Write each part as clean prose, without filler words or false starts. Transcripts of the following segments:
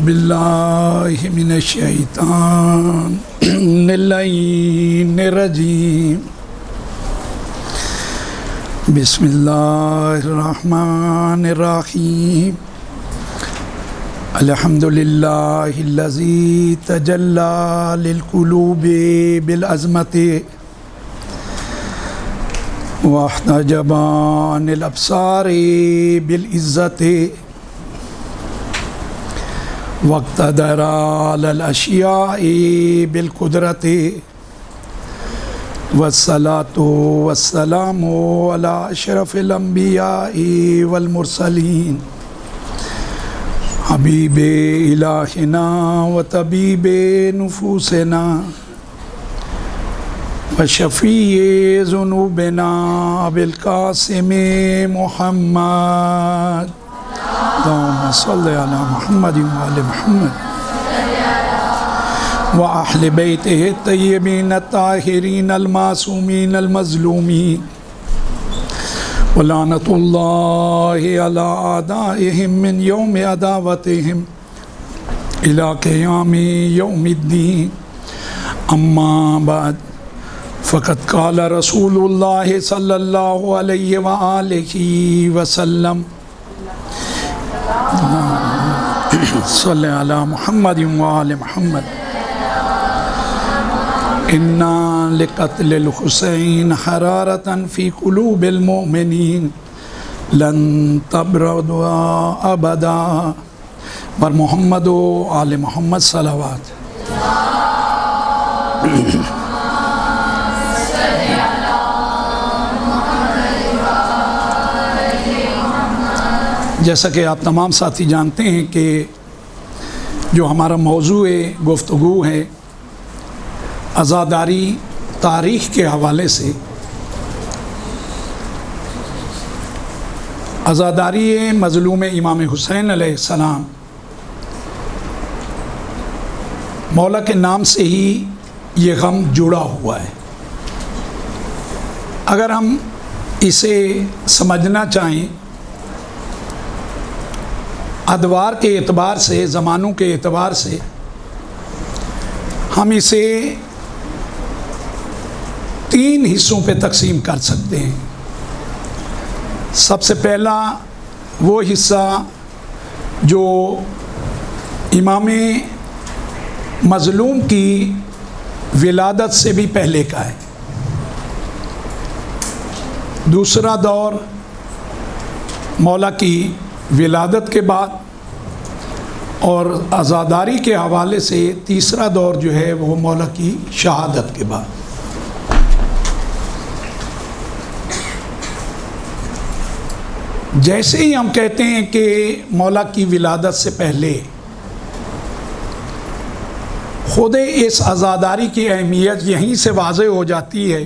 باللہ من الشیطان اللعین الرجیم بسم اللہ الرحمن الرحیم الحمدللہ الذی تجلی للقلوب بالعظمت واحتجب عن الابصار بالعزت واقتدر علی الاشیاء بالقدرت والصلاة والسلام علی اشرف الانبیاء والمرسلین حبیب الہنا و طبیب نفوسنا وشفیع ذنوبنا بالقاسم محمد اللهم صل على محمد وآل محمد وأهل بيته الطيبين الطاهرين المعصومين المظلومين ولعنة الله على أعدائهم من يوم عداوتهم إلى قيام يوم الدين أما بعد فقد قال رسول الله صلى الله عليه وآله وسلم صلی علی محمد وآل محمد ان لقتل الحسین حرارۃ فی قلوب المؤمنین لن تبرد ابدا بر محمد و آل محمد صلوات۔ جیسا کہ آپ تمام ساتھی جانتے ہیں کہ جو ہمارا موضوع گفتگو ہے عزاداری تاریخ کے حوالے سے، عزاداری مظلوم امام حسین علیہ السلام، مولا کے نام سے ہی یہ غم جڑا ہوا ہے۔ اگر ہم اسے سمجھنا چاہیں ادوار کے اعتبار سے، زمانوں کے اعتبار سے، ہم اسے 3 حصوں پہ تقسیم کر سکتے ہیں۔ سب سے پہلا وہ حصہ جو امام مظلوم کی ولادت سے بھی پہلے کا ہے۔ دوسرا دور مولا کی ولادت کے بعد، اور عزاداری کے حوالے سے تیسرا دور جو ہے وہ مولا کی شہادت کے بعد۔ جیسے ہی ہم کہتے ہیں کہ مولا کی ولادت سے پہلے، خود اس عزاداری کی اہمیت یہیں سے واضح ہو جاتی ہے،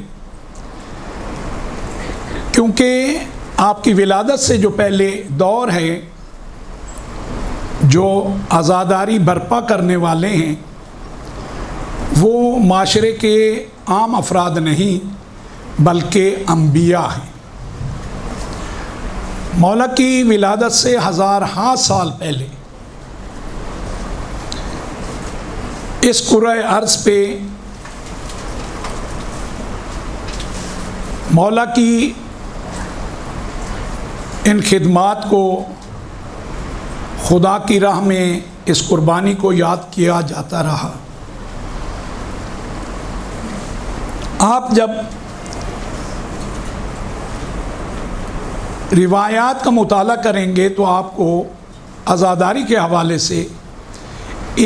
کیونکہ آپ کی ولادت سے جو پہلے دور ہے، جو عزاداری برپا کرنے والے ہیں وہ معاشرے کے عام افراد نہیں بلکہ انبیاء ہیں۔ مولا کی ولادت سے ہزارہا سال پہلے اس کرۂ ارض پہ مولا کی ان خدمات کو، خدا کی راہ میں اس قربانی کو یاد کیا جاتا رہا۔ آپ جب روایات کا مطالعہ کریں گے تو آپ کو عزاداری کے حوالے سے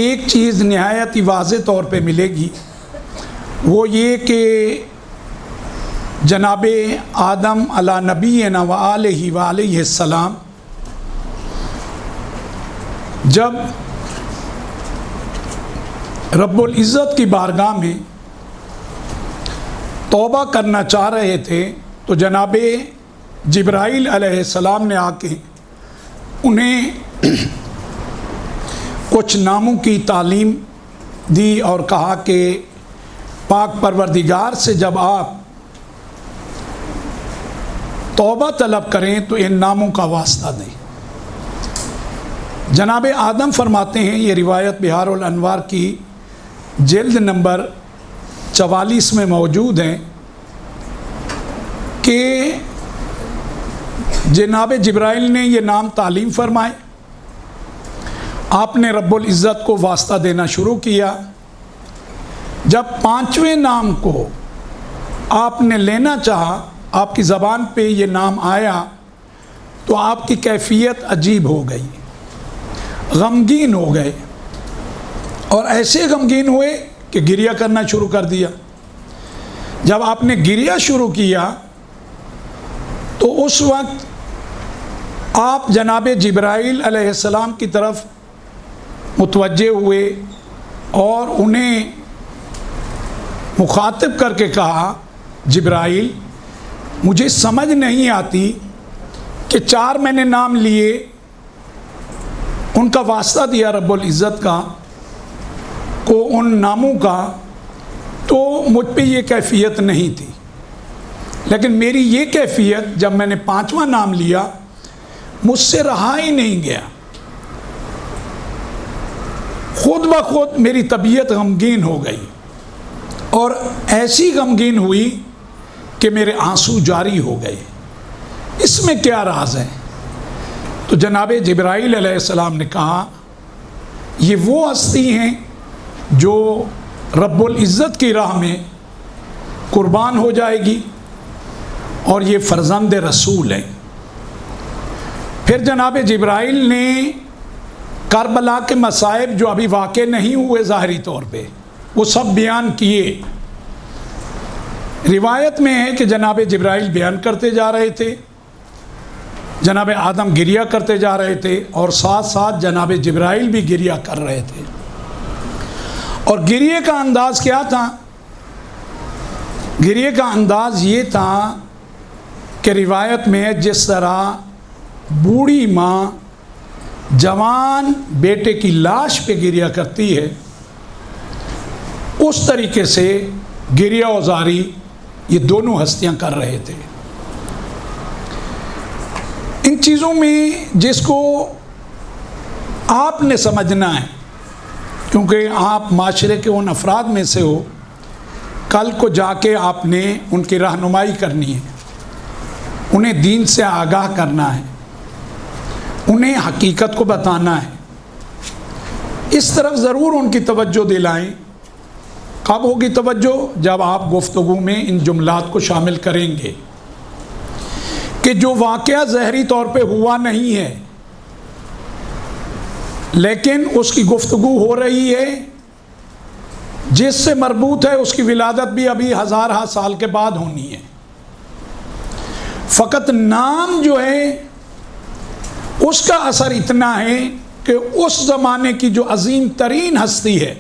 ایک چیز نہایت ہی واضح طور پہ ملے گی، وہ یہ کہ جناب آدم علی نبینا و آلہ و علیہ السلام جب رب العزت کی بارگاہ میں توبہ کرنا چاہ رہے تھے تو جناب جبرائیل علیہ السلام نے آ کے انہیں کچھ ناموں کی تعلیم دی اور کہا کہ پاک پروردگار سے جب آپ توبہ طلب کریں تو ان ناموں کا واسطہ دیں۔ جناب آدم فرماتے ہیں، یہ روایت بہار الانوار کی جلد نمبر 44 میں موجود ہے کہ جناب جبرائیل نے یہ نام تعلیم فرمائے، آپ نے رب العزت کو واسطہ دینا شروع کیا۔ جب 5ویں نام کو آپ نے لینا چاہا، آپ کی زبان پہ یہ نام آیا تو آپ کی کیفیت عجیب ہو گئی، غمگین ہو گئے، اور ایسے غمگین ہوئے کہ گریہ کرنا شروع کر دیا۔ جب آپ نے گریہ شروع کیا تو اس وقت آپ جناب جبرائیل علیہ السلام کی طرف متوجہ ہوئے اور انہیں مخاطب کر کے کہا، جبرائیل مجھے سمجھ نہیں آتی کہ 4 میں نے نام لیے، ان کا واسطہ دیا رب العزت کا کو ان ناموں کا، تو مجھ پہ یہ کیفیت نہیں تھی، لیکن میری یہ کیفیت جب میں نے 5واں نام لیا مجھ سے رہا ہی نہیں گیا، خود بخود میری طبیعت غمگین ہو گئی، اور ایسی غمگین ہوئی کہ میرے آنسو جاری ہو گئے۔ اس میں کیا راز ہے؟ تو جناب جبرائیل علیہ السلام نے کہا، یہ وہ ہستی ہیں جو رب العزت کی راہ میں قربان ہو جائے گی، اور یہ فرزند رسول ہیں۔ پھر جناب جبرائیل نے کربلا کے مصائب جو ابھی واقع نہیں ہوئے ظاہری طور پہ، وہ سب بیان کیے۔ روایت میں ہے کہ جناب جبرائیل بیان کرتے جا رہے تھے، جناب آدم گریہ کرتے جا رہے تھے، اور ساتھ ساتھ جناب جبرائیل بھی گریہ کر رہے تھے۔ اور گریہ کا انداز کیا تھا؟ گریہ کا انداز یہ تھا کہ روایت میں جس طرح بوڑھی ماں جوان بیٹے کی لاش پہ گریہ کرتی ہے، اس طریقے سے گریہ و زاری یہ دونوں ہستیاں کر رہے تھے۔ ان چیزوں میں جس کو آپ نے سمجھنا ہے، کیونکہ آپ معاشرے کے ان افراد میں سے ہو، کل کو جا کے آپ نے ان کی رہنمائی کرنی ہے، انہیں دین سے آگاہ کرنا ہے، انہیں حقیقت کو بتانا ہے، اس طرف ضرور ان کی توجہ دلائیں۔ کب ہوگی توجہ؟ جب آپ گفتگو میں ان جملات کو شامل کریں گے کہ جو واقعہ ظاہری طور پہ ہوا نہیں ہے لیکن اس کی گفتگو ہو رہی ہے، جس سے مربوط ہے اس کی ولادت بھی ابھی ہزارہ سال کے بعد ہونی ہے، فقط نام جو ہے اس کا اثر اتنا ہے کہ اس زمانے کی جو عظیم ترین ہستی ہے،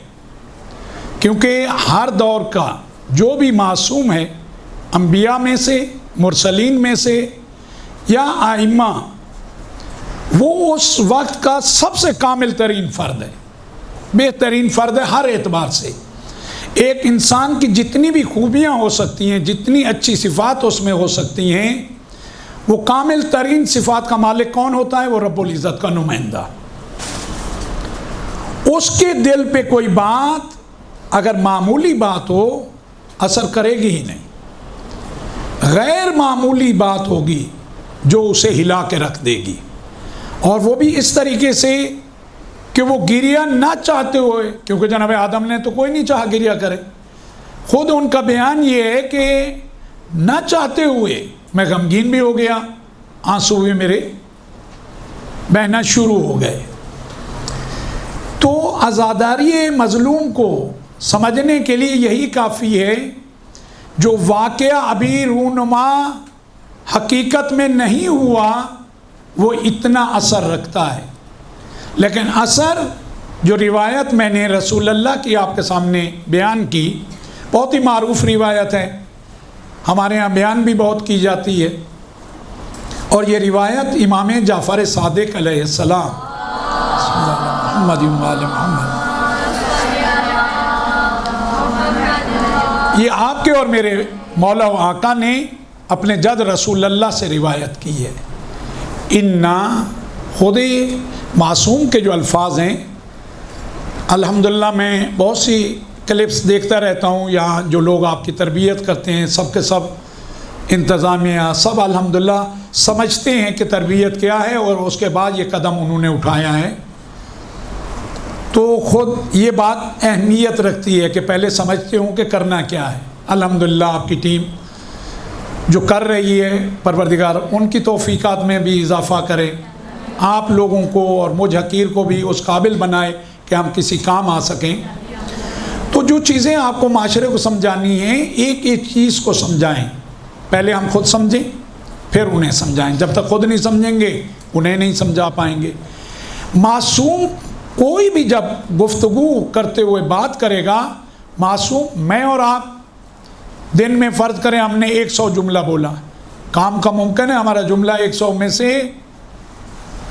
کیونکہ ہر دور کا جو بھی معصوم ہے، انبیاء میں سے، مرسلین میں سے یا ائمہ، وہ اس وقت کا سب سے کامل ترین فرد ہے، بہترین فرد ہے ہر اعتبار سے۔ ایک انسان کی جتنی بھی خوبیاں ہو سکتی ہیں، جتنی اچھی صفات اس میں ہو سکتی ہیں، وہ کامل ترین صفات کا مالک کون ہوتا ہے؟ وہ رب العزت کا نمائندہ۔ اس کے دل پہ کوئی بات اگر معمولی بات ہو اثر کرے گی ہی نہیں، غیر معمولی بات ہوگی جو اسے ہلا کے رکھ دے گی، اور وہ بھی اس طریقے سے کہ وہ گریہ نہ چاہتے ہوئے، کیونکہ جناب آدم نے تو کوئی نہیں چاہا گریہ کرے، خود ان کا بیان یہ ہے کہ نہ چاہتے ہوئے میں غمگین بھی ہو گیا، آنسو بھی میرے بہنا شروع ہو گئے۔ تو عزاداری مظلوم کو سمجھنے کے لیے یہی کافی ہے، جو واقعہ ابھی رونما حقیقت میں نہیں ہوا وہ اتنا اثر رکھتا ہے، لیکن اثر جو روایت میں نے رسول اللہ کی آپ کے سامنے بیان کی، بہت ہی معروف روایت ہے، ہمارے ہاں بیان بھی بہت کی جاتی ہے، اور یہ روایت امام جعفر صادق علیہ السلام محمد محمد، یہ آپ کے اور میرے مولا و آقا نے اپنے جد رسول اللہ سے روایت کی ہے۔ اِنَّا خود ہی معصوم کے جو الفاظ ہیں، الحمدللہ میں بہت سی کلپس دیکھتا رہتا ہوں، یہاں جو لوگ آپ کی تربیت کرتے ہیں سب کے سب انتظامیہ سب الحمدللہ سمجھتے ہیں کہ تربیت کیا ہے، اور اس کے بعد یہ قدم انہوں نے اٹھایا ہے، تو خود یہ بات اہمیت رکھتی ہے کہ پہلے سمجھتے ہوں کہ کرنا کیا ہے۔ الحمدللہ آپ کی ٹیم جو کر رہی ہے، پروردگار ان کی توفیقات میں بھی اضافہ کرے، آپ لوگوں کو اور مجھ حقیر کو بھی اس قابل بنائے کہ ہم کسی کام آ سکیں۔ تو جو چیزیں آپ کو معاشرے کو سمجھانی ہیں، ایک ایک چیز کو سمجھائیں، پہلے ہم خود سمجھیں پھر انہیں سمجھائیں، جب تک خود نہیں سمجھیں گے انہیں نہیں سمجھا پائیں گے۔ معصوم کوئی بھی جب گفتگو کرتے ہوئے بات کرے گا، معصوم میں اور آپ دن میں فرض کریں ہم نے 100 جملہ بولا، کام کا ممکن ہے ہمارا جملہ 100 میں سے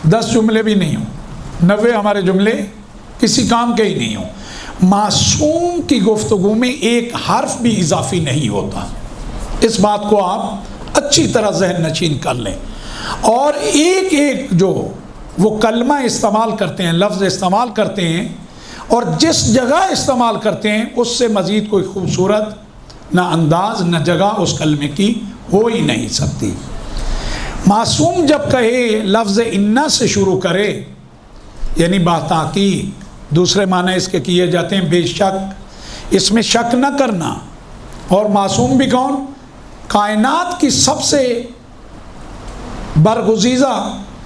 10 جملے بھی نہیں ہوں، 90 ہمارے جملے کسی کام کے ہی نہیں ہوں۔ معصوم کی گفتگو میں ایک حرف بھی اضافی نہیں ہوتا، اس بات کو آپ اچھی طرح ذہن نشین کر لیں، اور ایک ایک جو وہ کلمہ استعمال کرتے ہیں، لفظ استعمال کرتے ہیں، اور جس جگہ استعمال کرتے ہیں اس سے مزید کوئی خوبصورت نہ انداز نہ جگہ اس کلمے کی ہو ہی نہیں سکتی۔ معصوم جب کہے لفظ انا سے شروع کرے، یعنی باتحقیق، دوسرے معنی اس کے کیے جاتے ہیں بے شک، اس میں شک نہ کرنا۔ اور معصوم بھی کون؟ کائنات کی سب سے برگزیدہ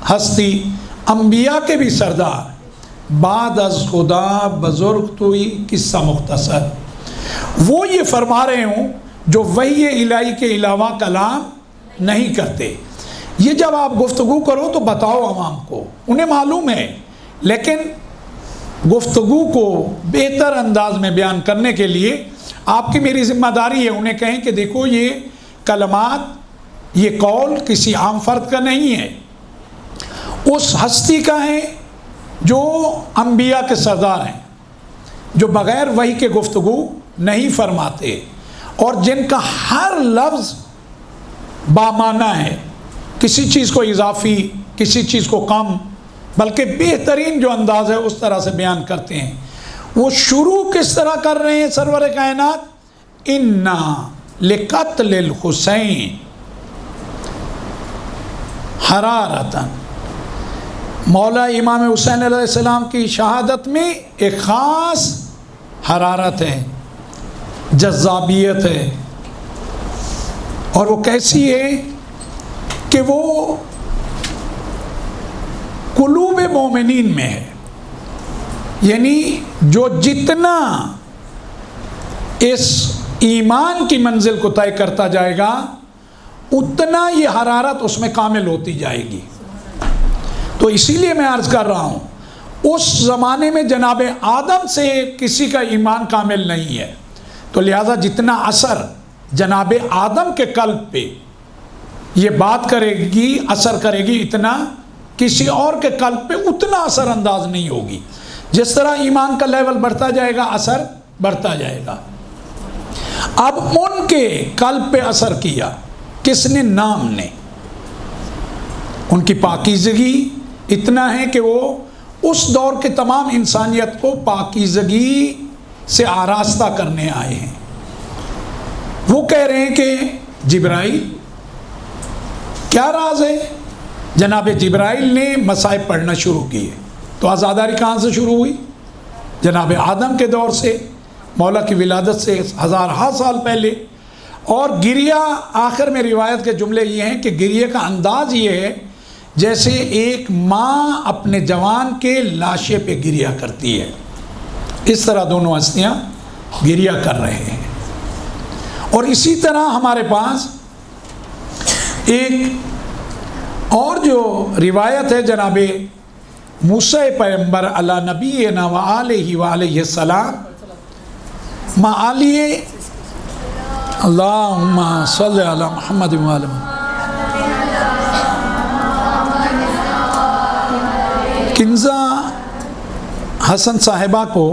ہستی، انبیاء کے بھی سردار، بعد از خدا بزرگ توئی قصہ مختصر، وہ یہ فرما رہے ہوں جو وحی الہی کے علاوہ کلام نہیں کرتے۔ یہ جب آپ گفتگو کرو تو بتاؤ عوام کو، انہیں معلوم ہے، لیکن گفتگو کو بہتر انداز میں بیان کرنے کے لیے آپ کی میری ذمہ داری ہے انہیں کہیں کہ دیکھو یہ کلمات، یہ قول کسی عام فرد کا نہیں ہے، اس ہستی کا ہے جو انبیاء کے سردار ہیں، جو بغیر وحی کے گفتگو نہیں فرماتے، اور جن کا ہر لفظ بامعنی ہے، کسی چیز کو اضافی کسی چیز کو کم، بلکہ بہترین جو انداز ہے اس طرح سے بیان کرتے ہیں۔ وہ شروع کس طرح کر رہے ہیں سرور کائنات؟ انا لقتل الحسین حرارتاً، مولا امام حسین علیہ السلام کی شہادت میں ایک خاص حرارت ہے، جذابیت ہے، اور وہ کیسی ہے کہ وہ قلوب مومنین میں ہے، یعنی جو جتنا اس ایمان کی منزل کو طے کرتا جائے گا اتنا یہ حرارت اس میں کامل ہوتی جائے گی۔ تو اسی لیے میں عرض کر رہا ہوں اس زمانے میں جناب آدم سے کسی کا ایمان کامل نہیں ہے، تو لہذا جتنا اثر جناب آدم کے قلب پہ یہ بات کرے گی، اثر کرے گی، اتنا کسی اور کے قلب پہ اتنا اثر انداز نہیں ہوگی۔ جس طرح ایمان کا لیول بڑھتا جائے گا اثر بڑھتا جائے گا۔ اب ان کے قلب پہ اثر کیا کس نے؟ نام نے۔ ان کی پاکیزگی اتنا ہے کہ وہ اس دور کے تمام انسانیت کو پاکیزگی سے آراستہ کرنے آئے ہیں۔ وہ کہہ رہے ہیں کہ جبرائیل کیا راز ہے؟ جناب جبرائیل نے مصائب پڑھنا شروع کیے، تو آزاداری کہاں سے شروع ہوئی؟ جناب آدم کے دور سے، مولا کی ولادت سے ہزارہا سال پہلے۔ اور گریہ، آخر میں روایت کے جملے یہ ہیں کہ گریہ کا انداز یہ ہے جیسے ایک ماں اپنے جوان کے لاشے پہ گریہ کرتی ہے، اس طرح دونوں ہستیاں گریہ کر رہے ہیں۔ اور اسی طرح ہمارے پاس ایک اور جو روایت ہے جناب موسیٰ پیغمبر علی نبینا و آلہ و علیہ السلام معالی اللہم صلی علی محمد و آلہ محمد۔ کنزہ حسن صاحبہ کو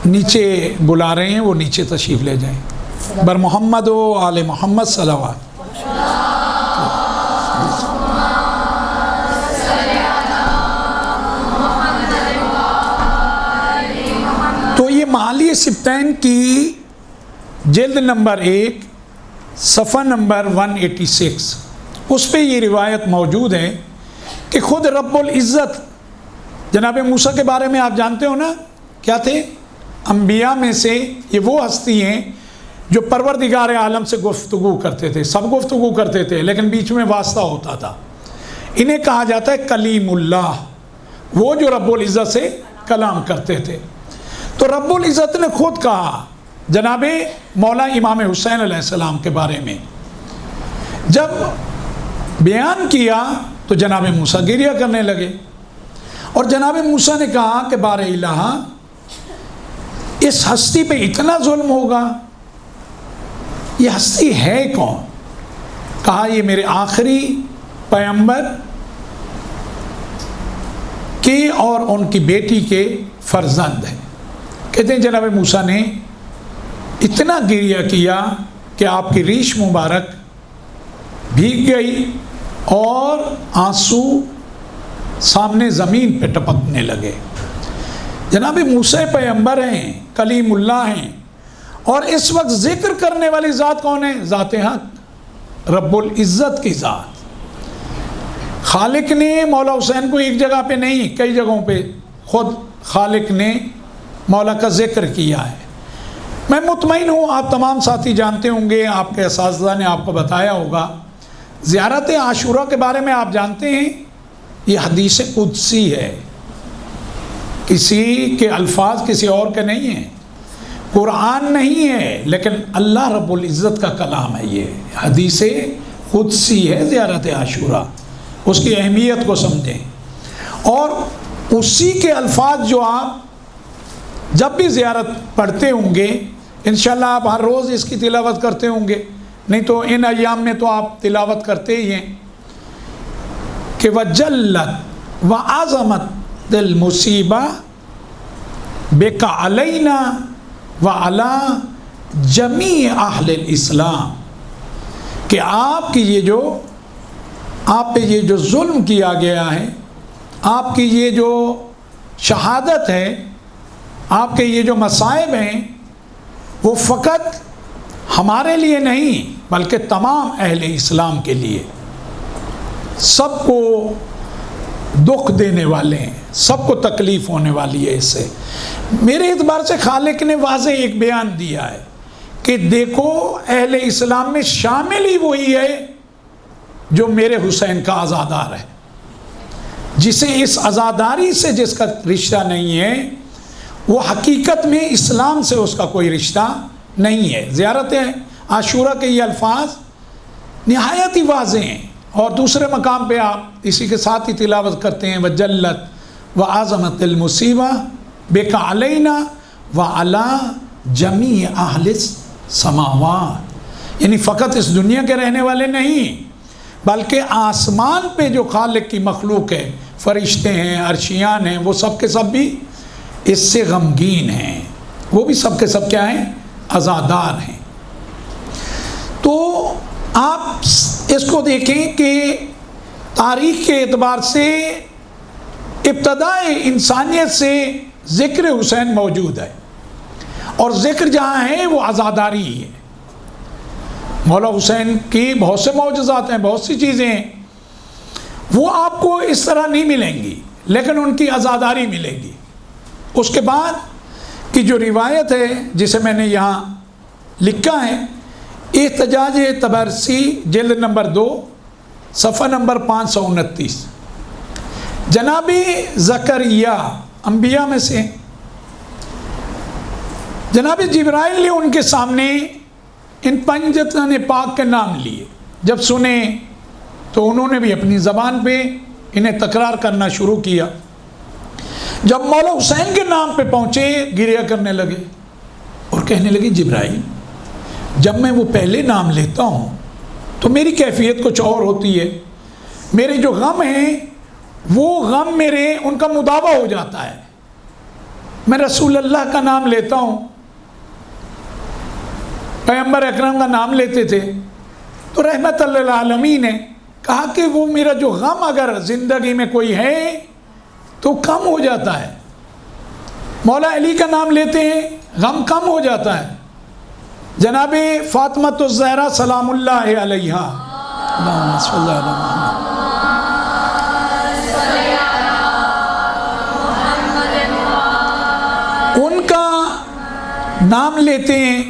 نیچے بلا رہے ہیں، وہ نیچے تشریف لے جائیں۔ بر محمد و آل محمد صلوات۔ اعمالی سبتین کی جلد نمبر 1 صفحہ نمبر 186، اس پہ یہ روایت موجود ہے کہ خود رب العزت جناب موسیٰ کے بارے میں آپ جانتے ہو نا، کیا تھے؟ انبیاء میں سے یہ وہ ہستی ہیں جو پروردگار عالم سے گفتگو کرتے تھے، سب گفتگو کرتے تھے لیکن بیچ میں واسطہ ہوتا تھا۔ انہیں کہا جاتا ہے کلیم اللہ، وہ جو رب العزت سے کلام کرتے تھے۔ تو رب العزت نے خود کہا جناب مولا امام حسین علیہ السلام کے بارے میں، جب بیان کیا تو جناب موسیٰ گریہ کرنے لگے، اور جناب موسیٰ نے کہا کہ بار الہ، اس ہستی پہ اتنا ظلم ہوگا، یہ ہستی ہے کون؟ کہا یہ میرے آخری پیغمبر کے اور ان کی بیٹی کے فرزند ہیں۔ کہتے ہیں جناب موسیٰ نے اتنا گریہ کیا کہ آپ کی ریش مبارک بھیگ گئی اور آنسو سامنے زمین پہ ٹپکنے لگے۔ جناب موسیٰ پیغمبر ہیں، کلیم اللہ ہیں، اور اس وقت ذکر کرنے والی ذات کون ہے؟ ذات حق، رب العزت کی ذات۔ خالق نے مولا حسین کو ایک جگہ پہ نہیں، کئی جگہوں پہ خود خالق نے مولا کا ذکر کیا ہے۔ میں مطمئن ہوں آپ تمام ساتھی جانتے ہوں گے، آپ کے اساتذہ نے آپ کو بتایا ہوگا، زیارت عاشوراء کے بارے میں آپ جانتے ہیں، یہ حدیث قدسی ہے، کسی کے الفاظ کسی اور کے نہیں ہیں، قرآن نہیں ہے، لیکن اللہ رب العزت کا کلام ہے۔ یہ حدیث قدسی ہے زیارت عاشوراء، اس کی اہمیت کو سمجھیں، اور اسی کے الفاظ جو آپ جب بھی زیارت پڑھتے ہوں گے، انشاءاللہ آپ ہر روز اس کی تلاوت کرتے ہوں گے، نہیں تو ان ایام میں تو آپ تلاوت کرتے ہی ہیں کہ وَجَلَّتْ وَعَظَمَتْ الْمُصِیبَةُ بِكَ عَلَيْنَا وَعَلَى جَمِيعِ أَهْلِ الْإِسْلَامِ، کہ آپ پہ یہ جو ظلم کیا گیا ہے، آپ کی یہ جو شہادت ہے، آپ کے یہ جو مصائب ہیں، وہ فقط ہمارے لیے نہیں بلکہ تمام اہل اسلام کے لیے، سب کو دکھ دینے والے ہیں، سب کو تکلیف ہونے والی ہے اس سے۔ میرے اعتبار سے خالق نے واضح ایک بیان دیا ہے کہ دیکھو اہل اسلام میں شامل ہی وہی ہے جو میرے حسین کا عزادار ہے، جسے اس عزاداری سے جس کا رشتہ نہیں ہے، وہ حقیقت میں اسلام سے اس کا کوئی رشتہ نہیں ہے۔ زیارت عاشوراء کے یہ الفاظ نہایت ہی واضح ہیں، اور دوسرے مقام پہ آپ اسی کے ساتھ ہی تلاوت کرتے ہیں وَجَلَّتْ وَعَظَمَتِ الْمُصِیبَةُ بِكَ عَلَيْنَا وَعَلَى جَمِيعِ أَهْلِ السَّمَاوَاتِ، یعنی فقط اس دنیا کے رہنے والے نہیں بلکہ آسمان پہ جو خالق کی مخلوق ہے، فرشتے ہیں، عرشیان ہیں، وہ سب کے سب بھی اس سے غمگین ہیں، وہ بھی سب کے سب کیا ہیں؟ عزادار ہیں۔ تو آپ اس کو دیکھیں کہ تاریخ کے اعتبار سے ابتدائے انسانیت سے ذکر حسین موجود ہے، اور ذکر جہاں ہے وہ عزاداری ہی ہے۔ مولا حسین کی بہت سے معجزات ہیں، بہت سی چیزیں ہیں، وہ آپ کو اس طرح نہیں ملیں گی، لیکن ان کی عزاداری ملے گی۔ اس کے بعد کی جو روایت ہے جسے میں نے یہاں لکھا ہے، احتجاج طبرسی جلد نمبر 2 صفحہ نمبر 529، جناب زکریا انبیاء میں سے جناب جبرائیل نے ان کے سامنے ان 5 جتن پاک کے نام لیے، جب سنے تو انہوں نے بھی اپنی زبان پہ انہیں تکرار کرنا شروع کیا۔ جب مولا حسین کے نام پہ پہنچے گریہ کرنے لگے اور کہنے لگے جبرائیل، جب میں وہ پہلے نام لیتا ہوں تو میری کیفیت کچھ اور ہوتی ہے، میرے جو غم ہیں وہ غم میرے ان کا مداوع ہو جاتا ہے۔ میں رسول اللہ کا نام لیتا ہوں، پیغمبر اکرم کا نام لیتے تھے، تو رحمت للعالمین نے کہا کہ وہ میرا جو غم اگر زندگی میں کوئی ہے تو کم ہو جاتا ہے۔ مولا علی کا نام لیتے ہیں، غم کم ہو جاتا ہے. جناب فاطمۃ الزہرا سلام اللہ علیہا، اللہم صلی علی محمد، ان کا نام لیتے ہیں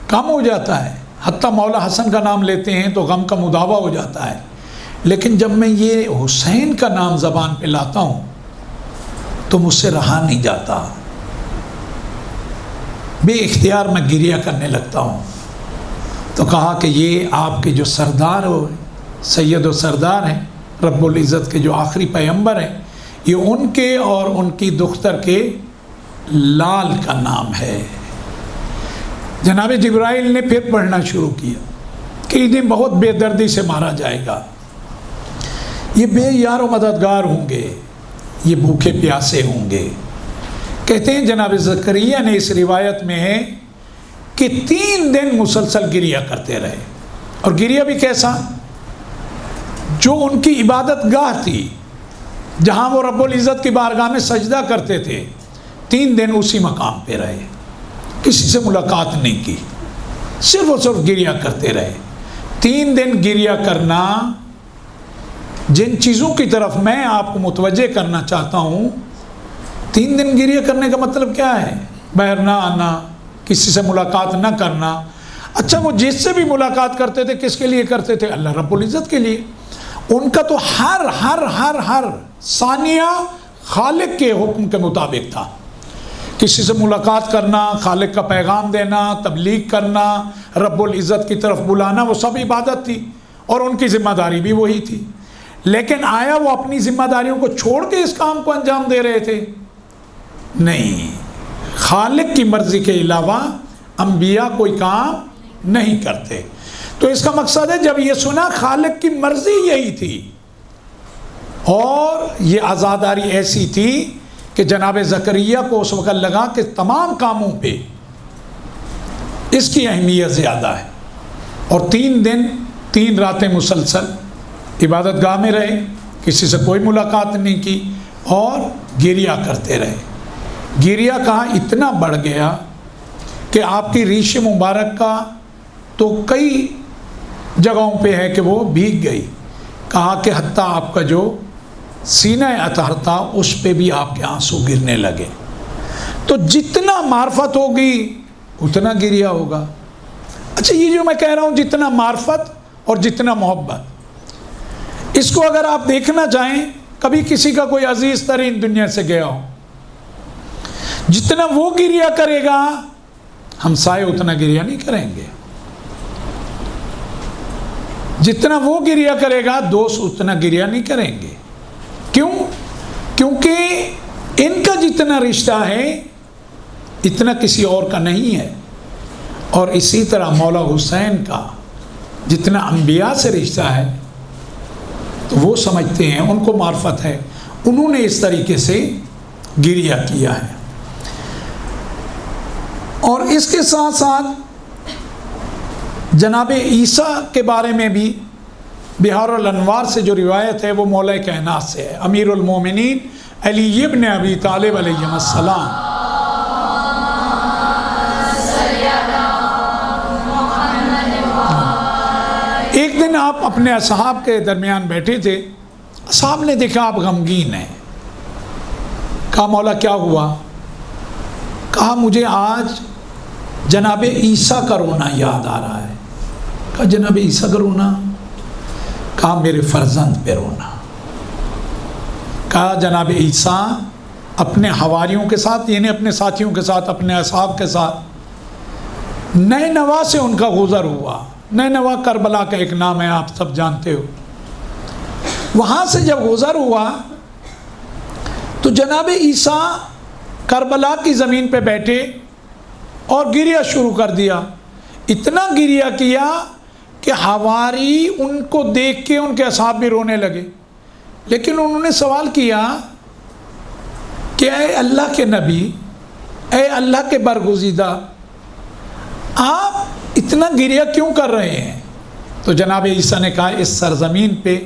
کم ہو جاتا ہے. حتیٰ مولا حسن کا نام لیتے ہیں تو غم کا مداوع ہو جاتا ہے. لیکن جب میں یہ حسین کا نام زبان پہ لاتا ہوں تو مجھ سے رہا نہیں جاتا، بے اختیار میں گریہ کرنے لگتا ہوں. تو کہا کہ یہ آپ کے جو سردار ہو، سید و سردار ہیں، رب العزت کے جو آخری پیغمبر ہیں، یہ ان کے اور ان کی دختر کے لال کا نام ہے. جناب جبرائیل نے پھر پڑھنا شروع کیا کہ انہیں بہت بے دردی سے مارا جائے گا، یہ بے یار و مددگار ہوں گے، یہ بھوکے پیاسے ہوں گے. کہتے ہیں جناب زکریا نے اس روایت میں ہے کہ 3 دن مسلسل گریہ کرتے رہے. اور گریہ بھی کیسا؟ جو ان کی عبادت گاہ تھی، جہاں وہ رب العزت کی بارگاہ میں سجدہ کرتے تھے، 3 دن اسی مقام پہ رہے، کسی سے ملاقات نہیں کی، صرف اور صرف گریہ کرتے رہے. 3 دن گریہ کرنا، جن چیزوں کی طرف میں آپ کو متوجہ کرنا چاہتا ہوں، 3 دن گریہ کرنے کا مطلب کیا ہے؟ باہر نہ آنا، کسی سے ملاقات نہ کرنا. اچھا، وہ جس سے بھی ملاقات کرتے تھے کس کے لیے کرتے تھے؟ اللہ رب العزت کے لیے. ان کا تو ہر ثانیہ خالق کے حکم کے مطابق تھا. کسی سے ملاقات کرنا، خالق کا پیغام دینا، تبلیغ کرنا، رب العزت کی طرف بلانا، وہ سب عبادت تھی اور ان کی ذمہ داری بھی وہی تھی. لیکن آیا وہ اپنی ذمہ داریوں کو چھوڑ کے اس کام کو انجام دے رہے تھے؟ نہیں. خالق کی مرضی کے علاوہ انبیاء کوئی کام نہیں کرتے. تو اس کا مقصد ہے جب یہ سنا خالق کی مرضی یہی تھی اور یہ عزاداری ایسی تھی کہ جناب زکریا کو اس وقت لگا کہ تمام کاموں پہ اس کی اہمیت زیادہ ہے. اور 3 دن 3 راتیں مسلسل عبادت گاہ میں رہے، کسی سے کوئی ملاقات نہیں کی اور گریہ کرتے رہے. گریہ کہاں اتنا بڑھ گیا کہ آپ کی ریش مبارک کا تو کئی جگہوں پہ ہے کہ وہ بھیگ گئی. کہا کہ حتیٰ آپ کا جو سینہ اطہر تھا اس پہ بھی آپ کے آنسو گرنے لگے. تو جتنا معرفت ہوگی اتنا گریہ ہوگا. اچھا، یہ جو میں کہہ رہا ہوں جتنا معرفت اور جتنا محبت، اس کو اگر آپ دیکھنا چاہیں، کبھی کسی کا کوئی عزیز ترین دنیا سے گیا ہو، جتنا وہ گریہ کرے گا ہمسائے اتنا گریہ نہیں کریں گے. جتنا وہ گریہ کرے گا دوست اتنا گریہ نہیں کریں گے. کیوں؟ کیونکہ ان کا جتنا رشتہ ہے اتنا کسی اور کا نہیں ہے. اور اسی طرح مولا حسین کا جتنا انبیاء سے رشتہ ہے تو وہ سمجھتے ہیں، ان کو معرفت ہے، انہوں نے اس طریقے سے گریہ کیا ہے. اور اس کے ساتھ ساتھ جناب عیسیٰ کے بارے میں بھی بہار الانوار سے جو روایت ہے وہ مولا کائنات سے ہے. امیر المومنین علی ابن ابی طالب علیہ السلام ایک دن آپ اپنے اصحاب کے درمیان بیٹھے تھے. اصحاب نے دیکھا آپ غمگین ہیں. کہا مولا کیا ہوا؟ کہا مجھے آج جناب عیسیٰ کا رونا یاد آ رہا ہے. کہا جناب عیسیٰ کا رونا؟ کہا میرے فرزند پہ رونا. کہا جناب عیسیٰ اپنے حواریوں کے ساتھ، یعنی اپنے ساتھیوں کے ساتھ، اپنے اصحاب کے ساتھ نینوا سے ان کا گزر ہوا. نینوا کربلا کا ایک نام ہے، آپ سب جانتے ہو. وہاں سے جب گزر ہوا تو جناب عیسیٰ کربلا کی زمین پہ بیٹھے اور گریہ شروع کر دیا. اتنا گریہ کیا کہ حواری ان کو دیکھ کے ان کے اصحاب بھی رونے لگے. لیکن انہوں نے سوال کیا کہ اے اللہ کے نبی، اے اللہ کے برگزیدہ، آپ اتنا گریہ کیوں کر رہے ہیں؟ تو جناب عیسیٰ نے کہا اس سرزمین پہ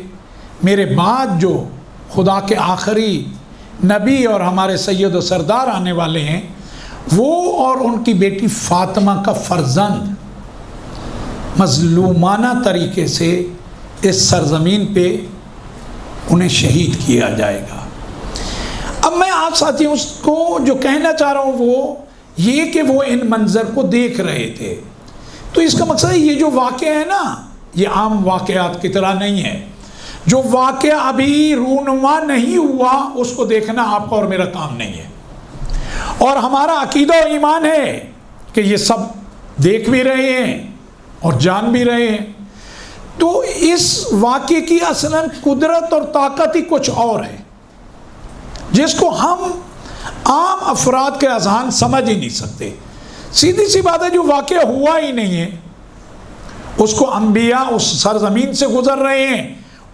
میرے بعد جو خدا کے آخری نبی اور ہمارے سید و سردار آنے والے ہیں وہ اور ان کی بیٹی فاطمہ کا فرزند مظلومانہ طریقے سے اس سرزمین پہ انہیں شہید کیا جائے گا۔ اب میں آپ ساتھیوں کو جو کہنا چاہ رہا ہوں وہ یہ کہ وہ ان منظر کو دیکھ رہے تھے، تو اس کا مقصد ہے یہ جو واقعہ ہے نا، یہ عام واقعات کی طرح نہیں ہے۔ جو واقعہ ابھی رونما نہیں ہوا اس کو دیکھنا آپ کا اور میرا کام نہیں ہے، اور ہمارا عقیدہ و ایمان ہے کہ یہ سب دیکھ بھی رہے ہیں اور جان بھی رہے ہیں۔ تو اس واقعے کی اصلاً قدرت اور طاقت ہی کچھ اور ہے، جس کو ہم عام افراد کے اذہان سمجھ ہی نہیں سکتے۔ سیدھی سی بات ہے، جو واقعہ ہوا ہی نہیں ہے اس کو انبیاء اس سرزمین سے گزر رہے ہیں،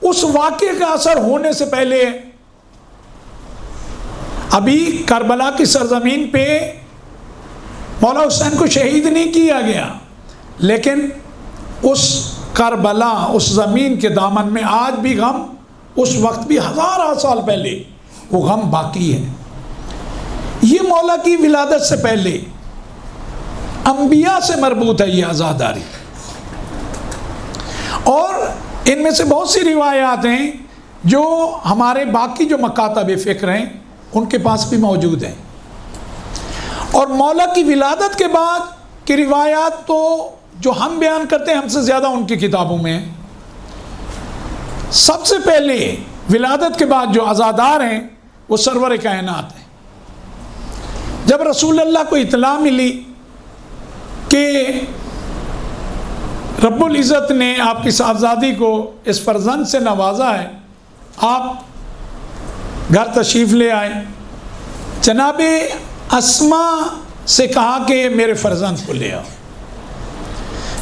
اس واقعے کا اثر ہونے سے پہلے ابھی کربلا کی سرزمین پہ مولا حسین کو شہید نہیں کیا گیا، لیکن اس کربلا، اس زمین کے دامن میں آج بھی غم، اس وقت بھی ہزارہ سال پہلے وہ غم باقی ہے۔ یہ مولا کی ولادت سے پہلے انبیاء سے مربوط ہے یہ عزاداری، اور ان میں سے بہت سی روایات ہیں جو ہمارے باقی جو مکاتب فکر ہیں ان کے پاس بھی موجود ہیں، اور مولا کی ولادت کے بعد کی روایات تو جو ہم بیان کرتے ہیں ہم سے زیادہ ان کی کتابوں میں ہیں۔ سب سے پہلے ولادت کے بعد جو عزادار ہیں وہ سرور کائنات ہیں۔ جب رسول اللہ کو اطلاع ملی کہ رب العزت نے آپ کی صاحبزادی کو اس فرزند سے نوازا ہے، آپ گھر تشریف لے آئے، جناب اسما سے کہا کہ میرے فرزند کو لے آؤ۔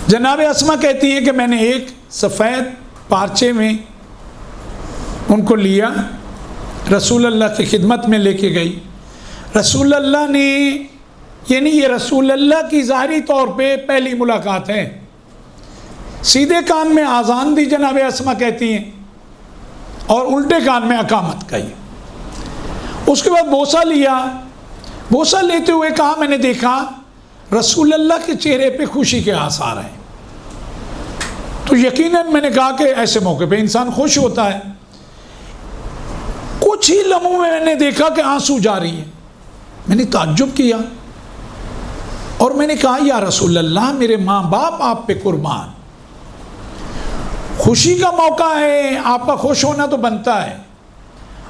جناب اسما کہتی ہیں کہ میں نے ایک سفید پارچے میں ان کو لیا، رسول اللہ کی خدمت میں لے کے گئی۔ رسول اللہ نے، یعنی یہ رسول اللہ کی ظاہری طور پہ پہلی ملاقات ہے، سیدھے کان میں آذان دی جناب اسما کہتی ہیں، اور الٹے کان میں اقامت کہی۔ اس کے بعد بوسہ لیا، بوسہ لیتے ہوئے کہا میں نے دیکھا رسول اللہ کے چہرے پہ خوشی کے آثار ہیں۔ تو یقیناً میں نے کہا کہ ایسے موقع پہ انسان خوش ہوتا ہے۔ کچھ ہی لمحوں میں نے دیکھا کہ آنسو جاری ہیں۔ میں نے تعجب کیا اور میں نے کہا یا رسول اللہ، میرے ماں باپ آپ پہ قربان، خوشی کا موقع ہے، آپ کا خوش ہونا تو بنتا ہے،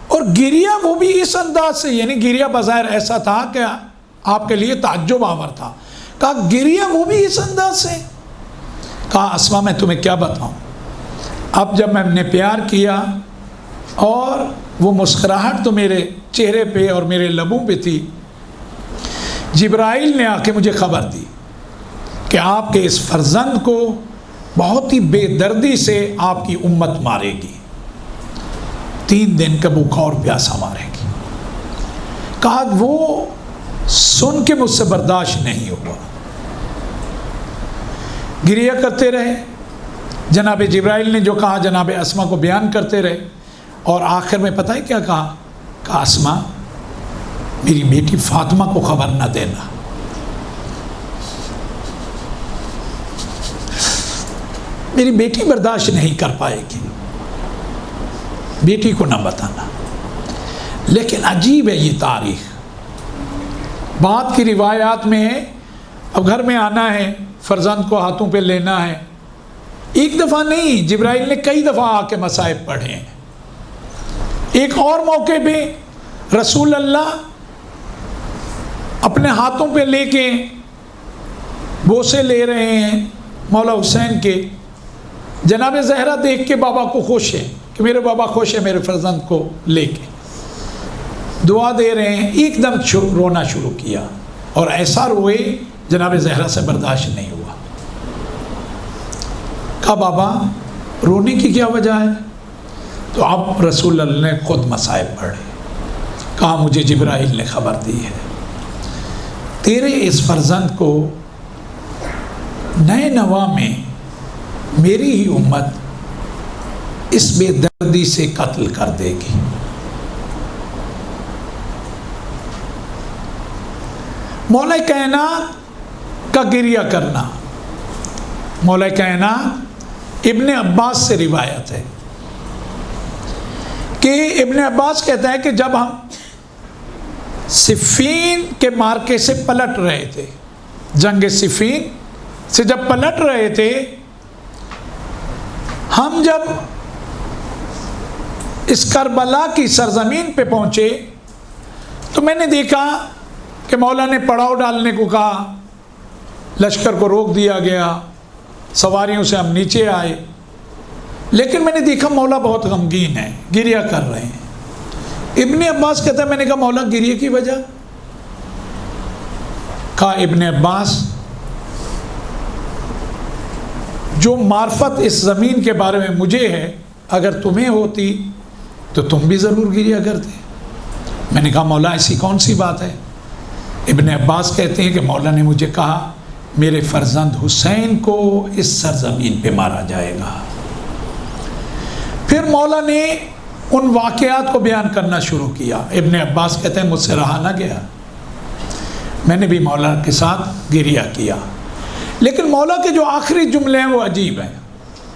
اور گریہ وہ بھی اس انداز سے، یعنی گریہ بظاہر ایسا تھا کہ آپ کے لیے تعجب آور تھا۔ کہا گریہ وہ بھی اس انداز سے؟ کہا اسما میں تمہیں کیا بتاؤں، اب جب میں نے پیار کیا اور وہ مسکراہٹ تو میرے چہرے پہ اور میرے لبوں پہ تھی، جبرائیل نے آ کے مجھے خبر دی کہ آپ کے اس فرزند کو بہت ہی بے دردی سے آپ کی امت مارے گی، 3 دن کا بھوکا اور پیاسا مارے گی۔ کہا وہ سن کے مجھ سے برداشت نہیں ہوا، گریہ کرتے رہے، جناب جبرائیل نے جو کہا جناب اسما کو بیان کرتے رہے، اور آخر میں پتہ ہے کیا کہا؟ کہا اسما میری بیٹی فاطمہ کو خبر نہ دینا۔ میری بیٹی برداشت نہیں کر پائے گی، بیٹی کو نہ بتانا۔ لیکن عجیب ہے یہ تاریخ، بات کی روایات میں ہے اب گھر میں آنا ہے، فرزند کو ہاتھوں پہ لینا ہے، ایک دفعہ نہیں، جبرائیل نے کئی دفعہ آ کے مصائب پڑھے ہیں۔ ایک اور موقع پہ رسول اللہ اپنے ہاتھوں پہ لے کے بوسے لے رہے ہیں مولا حسین کے، جناب زہرا دیکھ کے بابا کو خوش ہے کہ میرے بابا خوش ہے میرے فرزند کو لے کے، دعا دے رہے ہیں، ایک دم رونا شروع کیا، اور ایسا روئے جناب زہرا سے برداشت نہیں ہوا۔ کہا بابا رونے کی کیا وجہ ہے؟ تو اب رسول اللہ نے خود مصائب پڑھے، کہا مجھے جبرائیل نے خبر دی ہے تیرے اس فرزند کو نئے نوا میں میری ہی امت اس بے دردی سے قتل کر دے گی۔ مولا کائنات کا گریہ کرنا، مولا کائنات ابن عباس سے روایت ہے کہ ابن عباس کہتا ہے کہ جب ہم صفین کے معرکے سے پلٹ رہے تھے، جنگ صفین سے جب پلٹ رہے تھے، ہم جب اس کربلا کی سرزمین پہ پہنچے تو میں نے دیکھا کہ مولا نے پڑاؤ ڈالنے کو کہا، لشکر کو روک دیا گیا، سواریوں سے ہم نیچے آئے، لیکن میں نے دیکھا مولا بہت غمگین ہے، گریہ کر رہے ہیں۔ ابن عباس کہتا ہے میں نے کہا مولا گریہ کی وجہ؟ کہا ابن عباس جو معرفت اس زمین کے بارے میں مجھے ہے، اگر تمہیں ہوتی تو تم بھی ضرور گریہ کرتے۔ میں نے کہا مولا ایسی کون سی بات ہے؟ ابن عباس کہتے ہیں کہ مولا نے مجھے کہا میرے فرزند حسین کو اس سرزمین پہ مارا جائے گا۔ پھر مولا نے ان واقعات کو بیان کرنا شروع کیا۔ ابن عباس کہتے ہیں مجھ سے رہا نہ گیا، میں نے بھی مولا کے ساتھ گریہ کیا، لیکن مولا کے جو آخری جملے ہیں وہ عجیب ہیں۔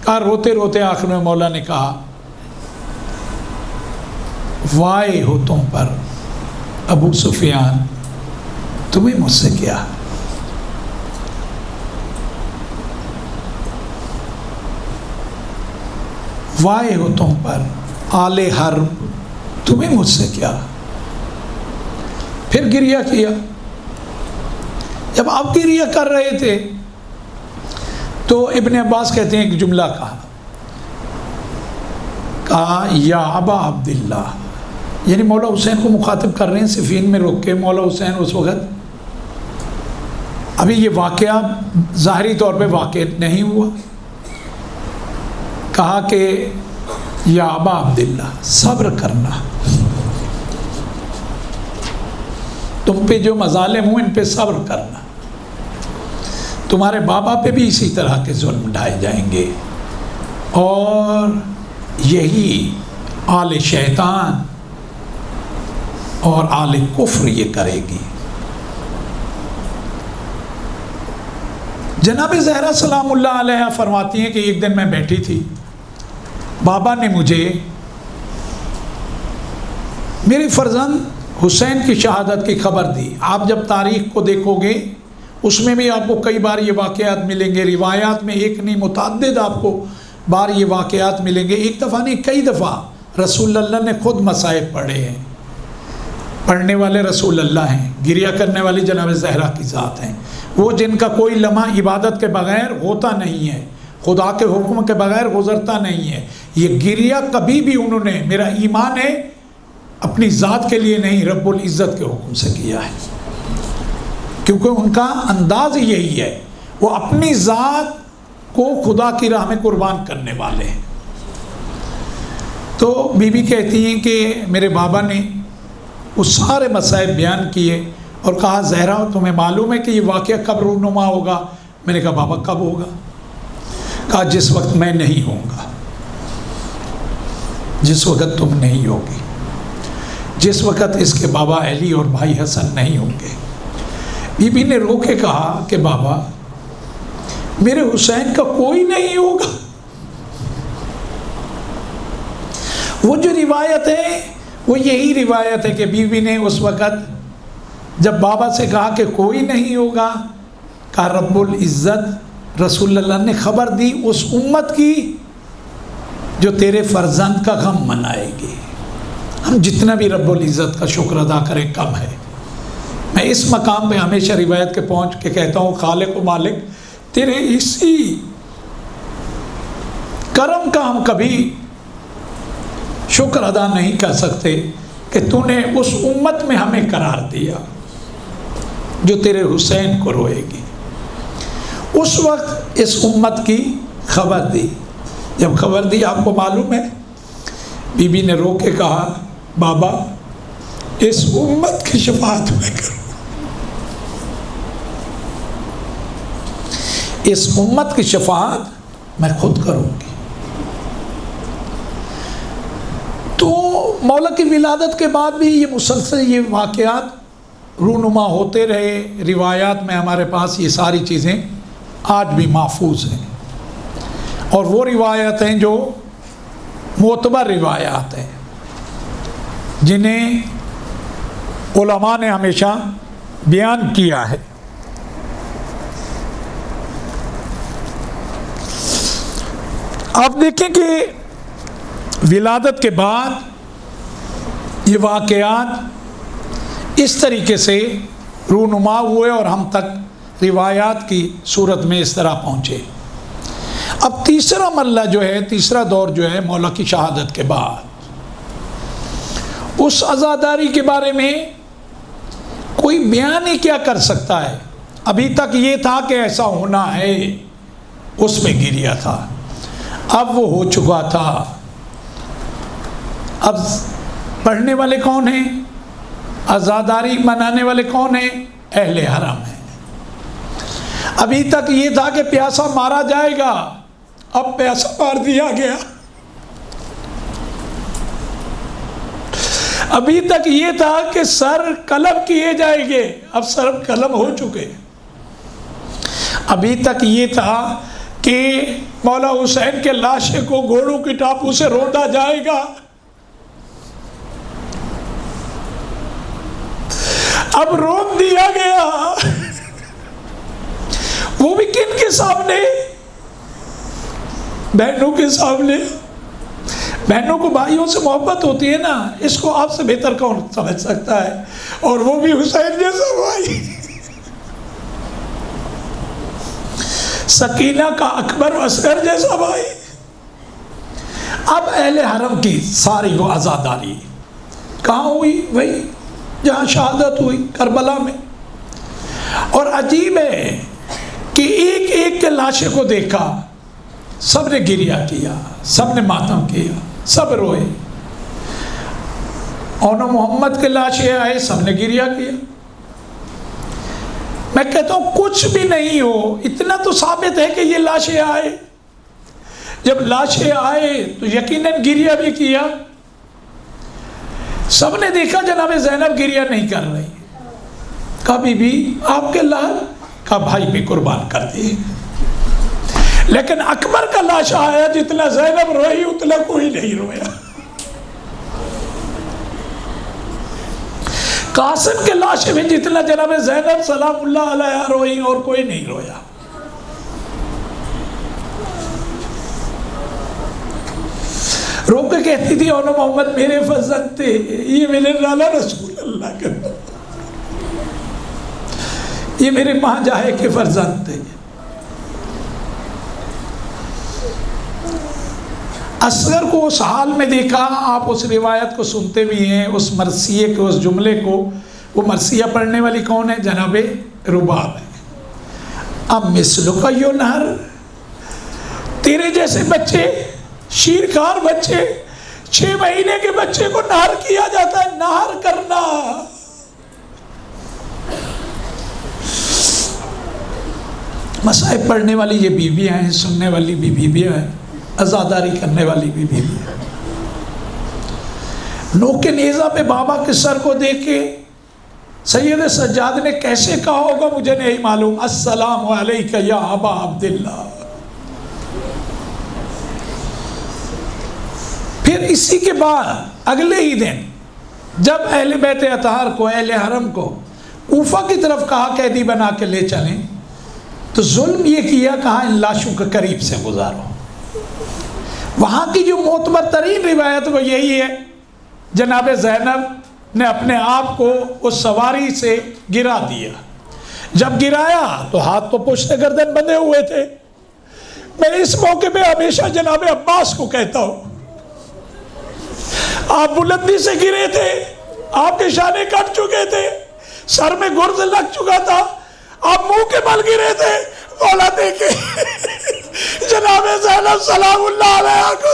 کہا روتے روتے آخر میں مولا نے کہا وائے ہو تم پر ابو سفیان، تمہیں مجھ سے کیا؟ وائے ہو تم پر آل حرب، تمہیں مجھ سے کیا؟ پھر گریہ کیا۔ جب آپ گریہ کر رہے تھے تو ابن عباس کہتے ہیں ایک جملہ کہا یا ابا عبداللہ، یعنی مولا حسین کو مخاطب کر رہے ہیں صفین میں روک کے۔ مولا حسین اس وقت ابھی یہ واقعہ ظاہری طور پہ واقع نہیں ہوا، کہا کہ یا ابا عبداللہ صبر کرنا، تم پہ جو مظالم ہوں ان پہ صبر کرنا، تمہارے بابا پہ بھی اسی طرح کے ظلم ڈھائے جائیں گے، اور یہی آل شیطان اور آل کفر یہ کرے گی۔ جناب زہرا سلام اللہ علیہ فرماتی ہیں کہ ایک دن میں بیٹھی تھی، بابا نے مجھے میری فرزند حسین کی شہادت کی خبر دی۔ آپ جب تاریخ کو دیکھو گے اس میں بھی آپ کو کئی بار یہ واقعات ملیں گے، روایات میں ایک نہیں متعدد آپ کو بار یہ واقعات ملیں گے، ایک دفعہ نہیں کئی دفعہ رسول اللہ نے خود مصائب پڑھے ہیں۔ پڑھنے والے رسول اللہ ہیں، گریہ کرنے والی جناب زہرا کی ذات ہیں، وہ جن کا کوئی لمحہ عبادت کے بغیر ہوتا نہیں ہے، خدا کے حکم کے بغیر گزرتا نہیں ہے۔ یہ گریہ کبھی بھی انہوں نے، میرا ایمان ہے، اپنی ذات کے لیے نہیں رب العزت کے حکم سے کیا ہے، کیونکہ ان کا انداز یہی ہے، وہ اپنی ذات کو خدا کی راہ میں قربان کرنے والے ہیں۔ تو بی بی کہتی ہیں کہ میرے بابا نے وہ سارے مصائب بیان کیے اور کہا زہرا تمہیں معلوم ہے کہ یہ واقعہ کب رونما ہوگا؟ میں نے کہا بابا کب ہوگا؟ کہا جس وقت میں نہیں ہوں گا، جس وقت تم نہیں ہوگی، جس وقت اس کے بابا علی اور بھائی حسن نہیں ہوں گے۔ بی بی نے رو کے کہا کہ بابا میرے حسین کا کوئی نہیں ہوگا۔ وہ جو روایت ہے وہ یہی روایت ہے کہ بی بی نے اس وقت جب بابا سے کہا کہ کوئی نہیں ہوگا، کہا رب العزت رسول اللہ نے خبر دی اس امت کی جو تیرے فرزند کا غم منائے گی۔ ہم جتنا بھی رب العزت کا شکر ادا کریں کم ہے۔ میں اس مقام پہ ہمیشہ روایت کے پہنچ کے کہتا ہوں خالق و مالک تیرے اسی کرم کا ہم کبھی شکر ادا نہیں کر سکتے کہ تو نے اس امت میں ہمیں قرار دیا جو تیرے حسین کو روئے گی۔ اس وقت اس امت کی خبر دی، جب خبر دی آپ کو معلوم ہے بی بی نے رو کے کہا بابا اس امت کی شفاعت میں کروں، اس امت کی شفاعت میں خود کروں گی۔ تو مولا کی ولادت کے بعد بھی یہ مسلسل یہ واقعات رونما ہوتے رہے، روایات میں ہمارے پاس یہ ساری چیزیں آج بھی محفوظ ہیں، اور وہ روایات ہیں جو معتبر روایات ہیں، جنہیں علماء نے ہمیشہ بیان کیا ہے۔ آپ دیکھیں کہ ولادت کے بعد یہ واقعات اس طریقے سے رونما ہوئے اور ہم تک روایات کی صورت میں اس طرح پہنچے۔ اب تیسرا مرحلہ جو ہے، تیسرا دور جو ہے مولا کی شہادت کے بعد، اس عزاداری کے بارے میں کوئی بیان ہی کیا کر سکتا ہے؟ ابھی تک یہ تھا کہ ایسا ہونا ہے، اس میں گریا تھا، اب وہ ہو چکا تھا۔ اب پڑھنے والے کون ہیں؟ عزاداری منانے والے کون ہیں؟ اہل حرم ہیں۔ ابھی تک یہ تھا کہ پیاسا مارا جائے گا، اب پیاسا مار دیا گیا۔ ابھی تک یہ تھا کہ سر قلم کیے جائیں گے، اب سر قلم ہو چکے۔ ابھی تک یہ تھا کہ مولا حسین کے لاشے کو گھوڑوں کی ٹاپوں سے روندا جائے گا، اب روک دیا گیا۔ وہ بھی کن کے سامنے؟ بہنوں کے سامنے۔ بہنوں کو بھائیوں سے محبت ہوتی ہے نا، اس کو آپ سے بہتر کون سمجھ سکتا ہے؟ اور وہ بھی حسین جیسا بھائی، سکینہ کا اکبر و اصغر جیسا بھائی۔ اب اہل حرم کی ساری وہ عزاداری کہاں ہوئی؟ وہی جہاں شہادت ہوئی، کربلا میں۔ اور عجیب ہے کہ ایک ایک کے لاشے کو دیکھا، سب نے گریہ کیا، سب نے ماتم کیا، سب روئے۔ اور محمد کے لاشے آئے، سب نے گریہ کیا۔ میں کہتا ہوں کچھ بھی نہیں ہو، اتنا تو ثابت ہے کہ یہ لاشیں آئے۔ جب لاشیں آئے تو یقیناً گریہ بھی کیا۔ سب نے دیکھا جناب زینب گریہ نہیں کر رہی، کبھی بھی آپ کے لال کا بھائی بھی قربان کر دیے، لیکن اکبر کا لاش آیا، جتنا زینب روئی اتنا کوئی نہیں رویا۔ قاسم کے لاش میں جتنا جناب زینب سلام اللہ علیہ روئی اور کوئی نہیں رویا۔ رو کے کہتی تھی اونو محمد میرے فرزند تھے، یہ میرے لالا رسول اللہ کے، یہ میرے ماں جاہے کے فرزند تھے۔ اصغر کو اس حال میں دیکھا، آپ اس روایت کو سنتے بھی ہیں، اس مرثیے کے اس جملے کو۔ وہ مرثیہ پڑھنے والی کون ہے؟ جناب رباب ہے۔ اب مثلک ینہر، تیرے جیسے بچے، شیرخوار بچے، 6 مہینے کے بچے کو نہر کیا جاتا ہے، نہر کرنا۔ مصائب پڑھنے والی یہ بیویاں ہیں، سننے والی بھی بیویاں ہیں، عزاداری کرنے والی بھی بیویاں ہیں۔ نوک نیزہ پہ بابا کے سر کو دیکھ کے سید سجاد نے کیسے کہا ہوگا مجھے نہیں معلوم، السلام علیکہ یا ابا عبداللہ۔ پھر اسی کے بعد اگلے ہی دن جب اہل بیت اطہار کو، اہل حرم کو کوفہ کی طرف کہا قیدی بنا کے لے چلیں، تو ظلم یہ کیا، کہا ان لاشوں کے قریب سے گزارو۔ وہاں کی جو معتبر ترین روایت وہ یہی ہے، جناب زینب نے اپنے آپ کو اس سواری سے گرا دیا۔ جب گرایا تو ہاتھ تو پشت گردن بندھے ہوئے تھے۔ میں اس موقع پہ ہمیشہ جناب عباس کو کہتا ہوں، آپ بلندی سے گرے تھے، آپ کے شانے کٹ چکے تھے، سر میں گرز لگ چکا تھا، آپ منہ کے بل گرے تھے۔ مولا دیکھے جناب زینب سلام اللہ علیہ کو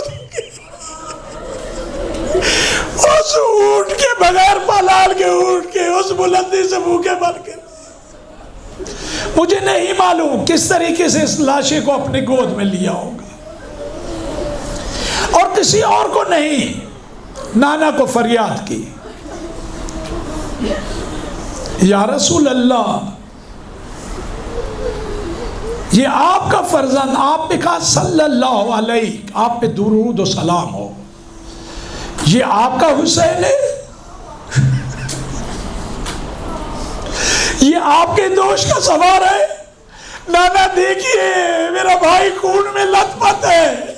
اس اونٹ کے بغیر، پالال کے اونٹ کے، اس بلندی سے منہ کے بل گرے۔ مجھے نہیں معلوم کس طریقے سے اس لاشے کو اپنے گود میں لیا ہوگا، اور کسی اور کو نہیں، نانا کو فریاد کی۔ یا رسول اللہ یہ آپ کا فرزند، آپ نے کہا صلی اللہ علیہ، آپ پہ درود و سلام ہو، یہ آپ کا حسین ہے، یہ آپ کے دوش کا سوار ہے؟ نانا دیکھیے میرا بھائی خون میں لت پت ہے،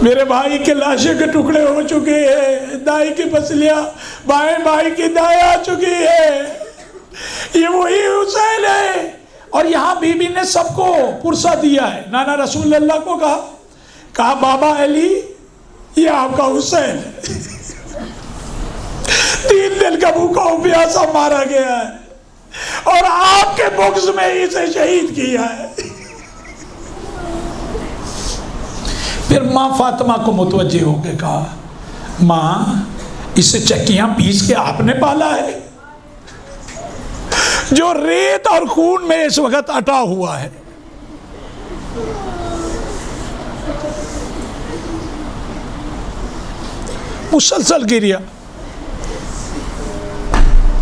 میرے بھائی کے لاشیں کے ٹکڑے ہو چکے ہیں، دائی کی پسلیاں بائیں بھائی کی دائیں آ چکی ہے، یہ وہی حسین ہے۔ اور یہاں بی بی نے سب کو پرسہ دیا ہے، نانا رسول اللہ کو کہا بابا علی یہ آپ کا حسین ہے، 3 دن کا بھوکا پیاسا مارا گیا ہے اور آپ کے بغض میں اسے شہید کیا ہے۔ پھر ماں فاطمہ کو متوجہ ہو کے کہا ماں اسے چکیاں پیس کے آپ نے پالا ہے جو ریت اور خون میں اس وقت اٹا ہوا ہے۔ مسلسل گریا،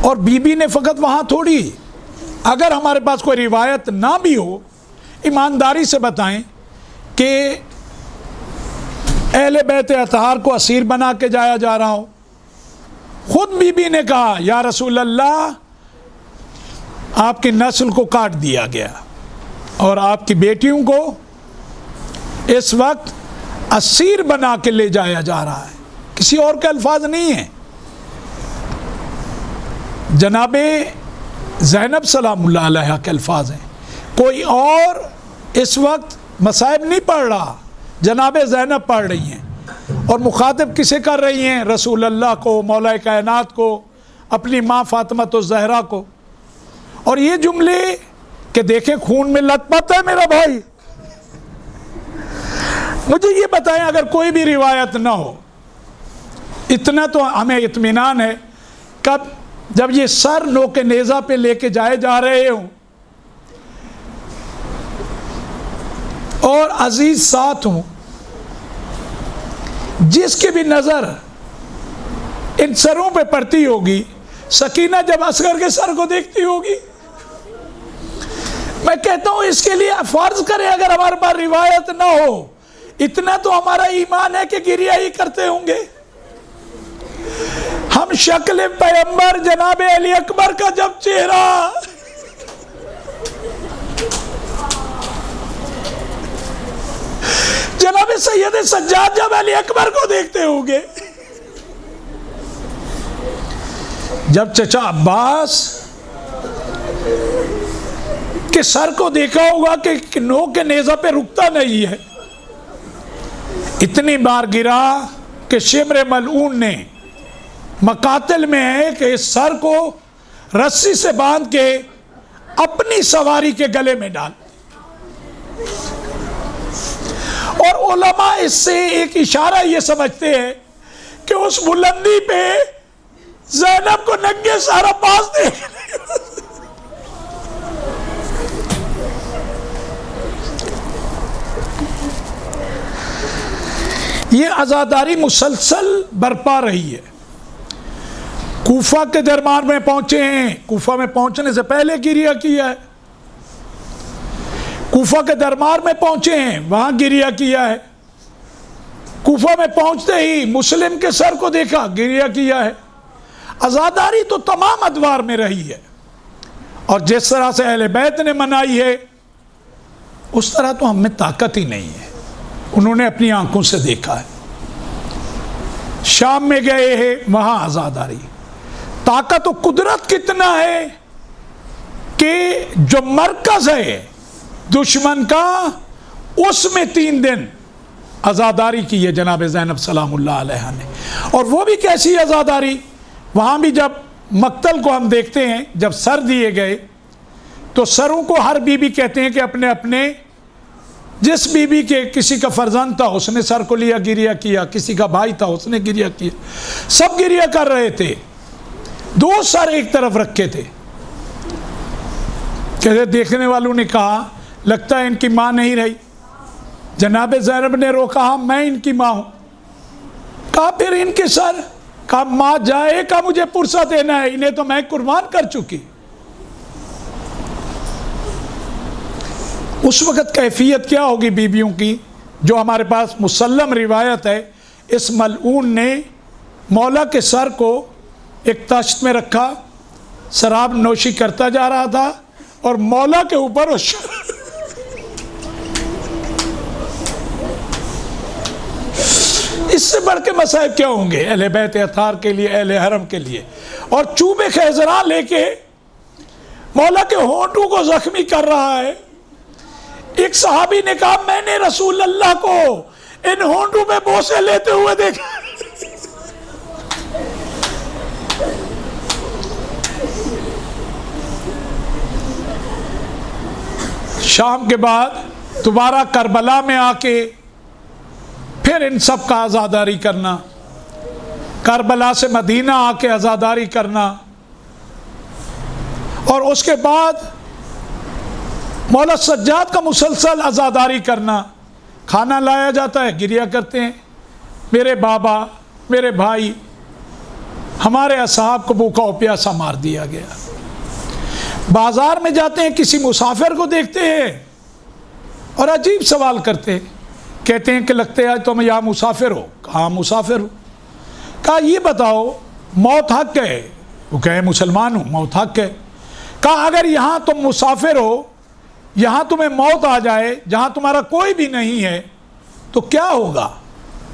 اور بی بی نے فقط وہاں تھوڑی، اگر ہمارے پاس کوئی روایت نہ بھی ہو ایمانداری سے بتائیں کہ اہل بیت اطہار کو اسیر بنا کے جایا جا رہا ہو، خود بی بی نے کہا یا رسول اللہ آپ کی نسل کو کاٹ دیا گیا اور آپ کی بیٹیوں کو اس وقت اسیر بنا کے لے جایا جا رہا ہے، کسی اور کے الفاظ نہیں ہیں۔ جناب زینب سلام اللہ علیہ کے الفاظ ہیں، کوئی اور اس وقت مصائب نہیں پڑھ رہا، جناب زینب پڑھ رہی ہیں، اور مخاطب کسے کر رہی ہیں؟ رسول اللہ کو، مولا کائنات کو، اپنی ماں فاطمہ الزہرا کو۔ اور یہ جملے کہ دیکھیں خون میں لت پت ہے میرا بھائی، مجھے یہ بتائیں اگر کوئی بھی روایت نہ ہو، اتنا تو ہمیں اطمینان ہے، کب جب یہ سر نوک نیزہ پہ لے کے جائے جا رہے ہوں اور عزیز ساتھ ہوں، جس کی بھی نظر ان سروں پہ پڑتی ہوگی، سکینہ جب اصغر کے سر کو دیکھتی ہوگی، میں کہتا ہوں اس کے لیے فرض کریں اگر ہمارے پاس روایت نہ ہو، اتنا تو ہمارا ایمان ہے کہ گریہ ہی کرتے ہوں گے۔ ہم شکل پیغمبر جناب علی اکبر کا جب چہرہ جناب سید سجاد جب علی اکبر کو دیکھتے ہوں گے، جب چچا عباس کے سر کو دیکھا ہوگا کہ نوک کے نیزہ پہ رکتا نہیں ہے، اتنی بار گرا کہ شمر ملعون نے مقاتل میں ہے کہ اس سر کو رسی سے باندھ کے اپنی سواری کے گلے میں ڈال، اور علماء اس سے ایک اشارہ یہ سمجھتے ہیں کہ اس بلندی پہ زینب کو ننگے سارا پاس دیکھ یہ عزاداری مسلسل برپا رہی ہے۔ کوفہ کے دربار میں پہنچے ہیں، کوفہ میں پہنچنے سے پہلے گریہ کیا ہے، کوفہ کے دربار میں پہنچے ہیں وہاں گریہ کیا ہے، کوفہ میں پہنچتے ہی مسلم کے سر کو دیکھا گریہ کیا ہے۔ عزاداری تو تمام ادوار میں رہی ہے، اور جس طرح سے اہل بیت نے منائی ہے اس طرح تو ہم میں طاقت ہی نہیں ہے، انہوں نے اپنی آنکھوں سے دیکھا ہے۔ شام میں گئے ہیں وہاں عزاداری، طاقت و قدرت کتنا ہے کہ جو مرکز ہے دشمن کا اس میں 3 دن عزاداری کی ہے جناب زینب سلام اللہ علیہ نے۔ اور وہ بھی کیسی عزاداری، وہاں بھی جب مقتل کو ہم دیکھتے ہیں، جب سر دیے گئے تو سروں کو ہر بی بی کہتے ہیں کہ اپنے اپنے جس بی بی کے کسی کا فرزند تھا اس نے سر کو لیا گریہ کیا، کسی کا بھائی تھا اس نے گریہ کیا، سب گریہ کر رہے تھے، 2 سر ایک طرف رکھے تھے۔ کہتے دیکھنے والوں نے کہا لگتا ہے ان کی ماں نہیں رہی، جناب زینب نے روکا میں ان کی ماں ہوں، کہا پھر ان کے سر، کہا ماں جائے کا مجھے پرسہ دینا ہے، انہیں تو میں قربان کر چکی۔ اس وقت کیفیت کیا ہوگی بیویوں کی؟ جو ہمارے پاس مسلم روایت ہے، اس ملعون نے مولا کے سر کو ایک تشت میں رکھا، شراب نوشی کرتا جا رہا تھا اور مولا کے اوپر اس سے بڑھ کے مصائب کیا ہوں گے اہل بیت اطہار کے لیے، اہل حرم کے لیے؟ اور چوبے خیزران لے کے مولا کے ہونٹوں کو زخمی کر رہا ہے۔ ایک صحابی نے کہا میں نے رسول اللہ کو ان ہونٹوں میں بوسے لیتے ہوئے دیکھا۔ شام کے بعد دوبارہ کربلا میں آ کے پھر ان سب کا عزاداری کرنا، کربلا سے مدینہ آ کے عزاداری کرنا، اور اس کے بعد مولا سجاد کا مسلسل عزاداری کرنا۔ کھانا لایا جاتا ہے، گریہ کرتے ہیں میرے بابا، میرے بھائی، ہمارے اصحاب کو بھوکا و پیاسا مار دیا گیا۔ بازار میں جاتے ہیں، کسی مسافر کو دیکھتے ہیں اور عجیب سوال کرتے ہیں، کہتے ہیں کہ لگتے ہیں تم یہاں مسافر ہو۔ کہاں مسافر ہو؟ کہا یہ بتاؤ موت حق ہے؟ وہ کہے مسلمان ہوں، موت حق ہے۔ کہا اگر یہاں تم مسافر ہو، یہاں تمہیں موت آ جائے جہاں تمہارا کوئی بھی نہیں ہے تو کیا ہوگا؟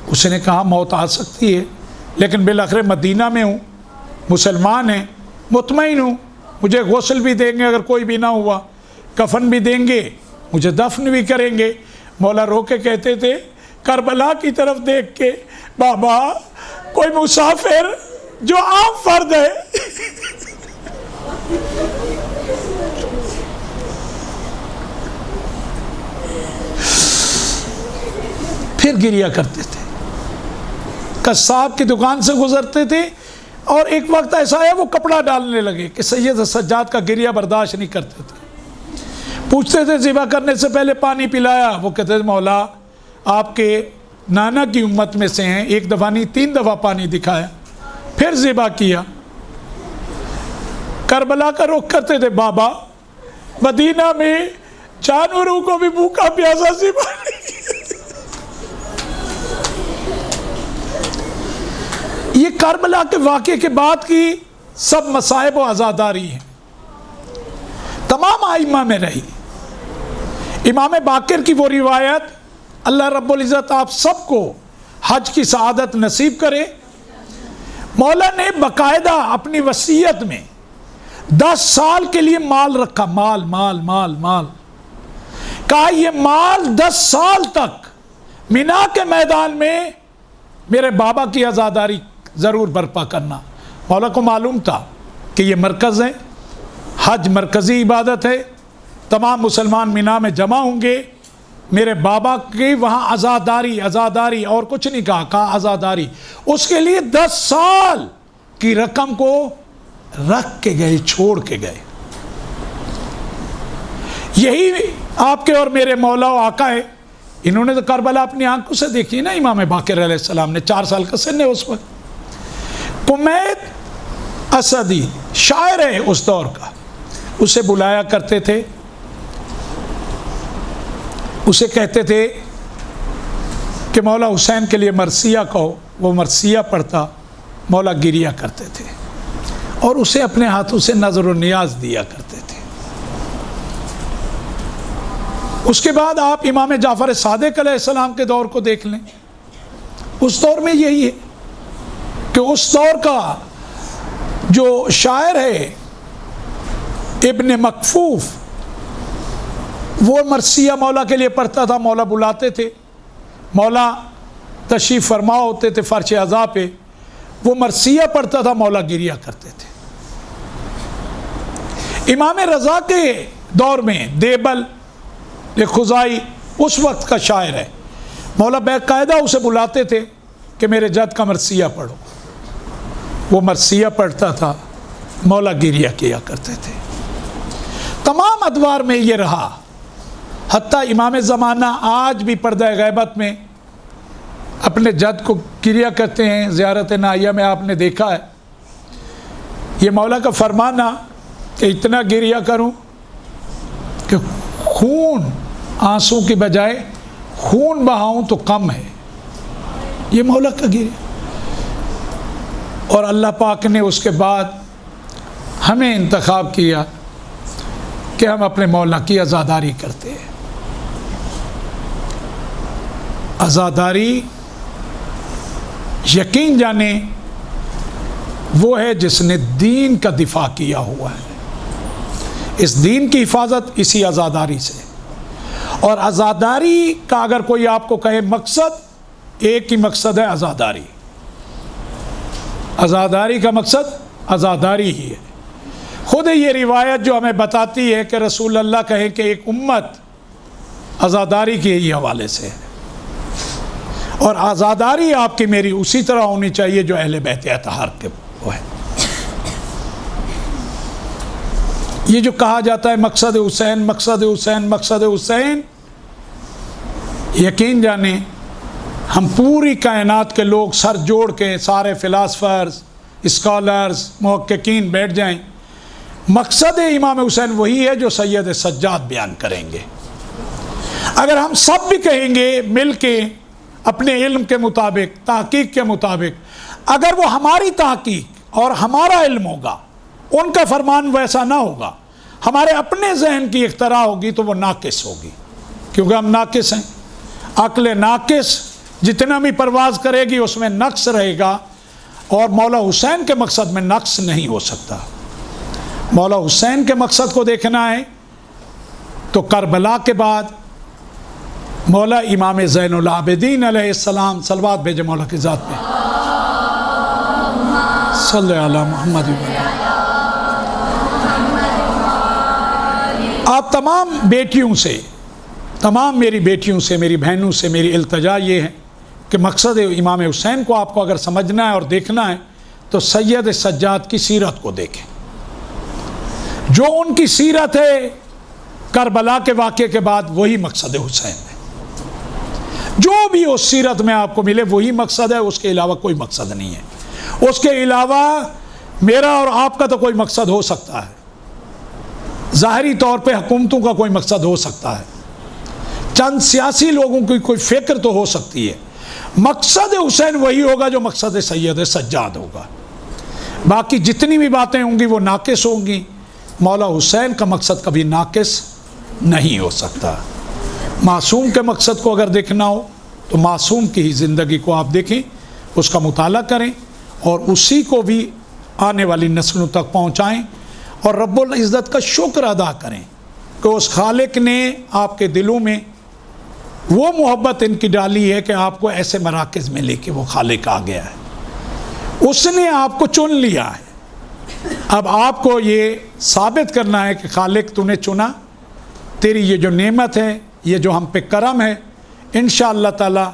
اس نے کہا موت آ سکتی ہے، لیکن بالآخر مدینہ میں ہوں، مسلمان ہیں، مطمئن ہوں، مجھے غسل بھی دیں گے اگر کوئی بھی نہ ہوا، کفن بھی دیں گے، مجھے دفن بھی کریں گے۔ مولا رو کے کہتے تھے کربلا کی طرف دیکھ کے، بابا کوئی مسافر جو عام فرد ہے پھر گریہ کرتے تھے۔ قصاب کی دکان سے گزرتے تھے اور ایک وقت ایسا ہے وہ کپڑا ڈالنے لگے کہ سید سجاد کا گریہ برداشت نہیں کرتے تھے۔ پوچھتے تھے ذبح کرنے سے پہلے پانی پلایا؟ وہ کہتے تھے مولا آپ کے نانا کی امت میں سے ہیں، ایک دفعہ نہیں 3 دفعہ پانی دکھایا، پھر ذبح کیا۔ کربلا کا رخ کرتے تھے، بابا مدینہ میں جانوروں کو بھی بھوکا پیاسا ذبح نہیں۔ یہ کربلا کے واقعے کے بعد کی سب مصائب و عزاداری ہیں، تمام ائمہ میں رہی۔ امام باقر کی وہ روایت، اللہ رب العزت آپ سب کو حج کی سعادت نصیب کرے، مولا نے باقاعدہ اپنی وصیت میں 10 سال کے لیے مال رکھا، مال مال مال مال، کہا یہ مال 10 سال تک مینا کے میدان میں میرے بابا کی عزاداری ضرور برپا کرنا۔ مولا کو معلوم تھا کہ یہ مرکز ہے، حج مرکزی عبادت ہے، تمام مسلمان مینا میں جمع ہوں گے، میرے بابا کی وہاں عزاداری اور کچھ نہیں کہا عزاداری۔ اس کے لیے 10 سال کی رقم کو رکھ کے گئے، چھوڑ کے گئے۔ یہی آپ کے اور میرے مولا و آقا ہے، انہوں نے تو کربلا اپنی آنکھوں سے دیکھی نا۔ امام باقر علیہ السلام نے 4 سال کا سن ہے اس وقت۔ کمید اسدی شاعر ہے اس دور کا، اسے بلایا کرتے تھے، اسے کہتے تھے کہ مولا حسین کے لیے مرثیہ کہو، وہ مرثیہ پڑھتا، مولا گریہ کرتے تھے اور اسے اپنے ہاتھوں سے نظر و نیاز دیا کرتے تھے۔ اس کے بعد آپ امام جعفر صادق علیہ السلام کے دور کو دیکھ لیں، اس دور میں یہی ہے کہ اس دور کا جو شاعر ہے ابن مکفوف، وہ مرثیہ مولا کے لیے پڑھتا تھا، مولا بلاتے تھے، مولا تشریف فرما ہوتے تھے فرش عزا پہ، وہ مرثیہ پڑھتا تھا، مولا گریہ کرتے تھے۔ امام رضا کے دور میں دیبل خزائی اس وقت کا شاعر ہے، مولا باقاعدہ اسے بلاتے تھے کہ میرے جد کا مرثیہ پڑھو، وہ مرثیہ پڑھتا تھا، مولا گریہ کیا کرتے تھے۔ تمام ادوار میں یہ رہا، حتیٰ امام زمانہ آج بھی پردہ غیبت میں اپنے جد کو کریا کرتے ہیں زیارت نائیہ میں، آپ نے دیکھا ہے یہ مولا کا فرمانا کہ اتنا گریہ کروں کہ خون آنسوں کی بجائے خون بہاؤں تو کم ہے، یہ مولا کا گریہ۔ اور اللہ پاک نے اس کے بعد ہمیں انتخاب کیا کہ ہم اپنے مولا کی عزاداری کرتے ہیں۔ عزاداری یقین جانیں وہ ہے جس نے دین کا دفاع کیا ہوا ہے، اس دین کی حفاظت اسی عزاداری سے۔ اور عزاداری کا اگر کوئی آپ کو کہے مقصد، ایک ہی مقصد ہے عزاداری۔ عزاداری کا مقصد عزاداری ہی ہے۔ خود یہ روایت جو ہمیں بتاتی ہے کہ رسول اللہ کہیں کہ ایک امت عزاداری کے ہی حوالے سے ہے، اور عزاداری آپ کی میری اسی طرح ہونی چاہیے جو اہل بیت اطہار کے وہ ہے۔ یہ جو کہا جاتا ہے مقصد حسین، مقصد حسین، مقصد حسین، یقین جانیں ہم پوری کائنات کے لوگ سر جوڑ کے سارے فلاسفرز، اسکالرز، محققین بیٹھ جائیں، مقصد امام حسین وہی ہے جو سید سجاد بیان کریں گے۔ اگر ہم سب بھی کہیں گے مل کے اپنے علم کے مطابق، تحقیق کے مطابق، اگر وہ ہماری تحقیق اور ہمارا علم ہوگا، ان کا فرمان ویسا نہ ہوگا، ہمارے اپنے ذہن کی اختراع ہوگی تو وہ ناقص ہوگی، کیونکہ ہم ناقص ہیں۔ عقل ناقص جتنا بھی پرواز کرے گی اس میں نقص رہے گا، اور مولا حسین کے مقصد میں نقص نہیں ہو سکتا۔ مولا حسین کے مقصد کو دیکھنا ہے تو کربلا کے بعد مولا امام زین العابدین علیہ السلام، صلوات بھیجے مولا کی ذات پہ، صلی علی محمد۔ آپ تمام بیٹیوں سے، تمام میری بیٹیوں سے، میری بہنوں سے میری التجا یہ ہے کہ مقصد امام حسین کو آپ کو اگر سمجھنا ہے اور دیکھنا ہے تو سید سجاد کی سیرت کو دیکھیں۔ جو ان کی سیرت ہے کربلا کے واقعے کے بعد وہی مقصد حسین ہے۔ جو بھی اس سیرت میں آپ کو ملے وہی مقصد ہے، اس کے علاوہ کوئی مقصد نہیں ہے۔ اس کے علاوہ میرا اور آپ کا تو کوئی مقصد ہو سکتا ہے، ظاہری طور پہ حکومتوں کا کوئی مقصد ہو سکتا ہے، چند سیاسی لوگوں کی کوئی فکر تو ہو سکتی ہے، مقصد حسین وہی ہوگا جو مقصد سید سجاد ہوگا۔ باقی جتنی بھی باتیں ہوں گی وہ ناقص ہوں گی، مولا حسین کا مقصد کبھی ناقص نہیں ہو سکتا۔ معصوم کے مقصد کو اگر دیکھنا ہو تو معصوم کی ہی زندگی کو آپ دیکھیں، اس کا مطالعہ کریں اور اسی کو بھی آنے والی نسلوں تک پہنچائیں، اور رب العزت کا شکر ادا کریں کہ اس خالق نے آپ کے دلوں میں وہ محبت ان کی ڈالی ہے کہ آپ کو ایسے مراکز میں لے کے وہ خالق آ گیا ہے، اس نے آپ کو چن لیا ہے۔ اب آپ کو یہ ثابت کرنا ہے کہ خالق تو نے چنا، تیری یہ جو نعمت ہے، یہ جو ہم پہ کرم ہے، انشاءاللہ تعالی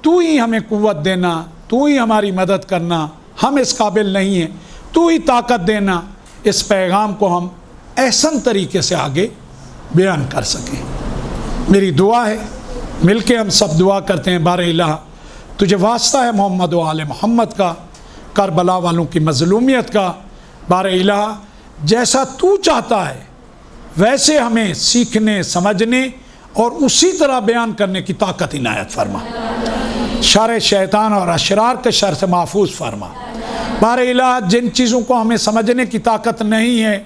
تو ہی ہمیں قوت دینا، تو ہی ہماری مدد کرنا، ہم اس قابل نہیں ہیں، تو ہی طاقت دینا، اس پیغام کو ہم احسن طریقے سے آگے بیان کر سکیں۔ میری دعا ہے، مل کے ہم سب دعا کرتے ہیں، بار الہ تجھے واسطہ ہے محمد و آل محمد کا، کربلا والوں کی مظلومیت کا، بار الہ جیسا تو چاہتا ہے ویسے ہمیں سیکھنے، سمجھنے اور اسی طرح بیان کرنے کی طاقت عنایت فرما، شر شیطان اور اشرار کے شر سے محفوظ فرما۔ بار الہ جن چیزوں کو ہمیں سمجھنے کی طاقت نہیں ہے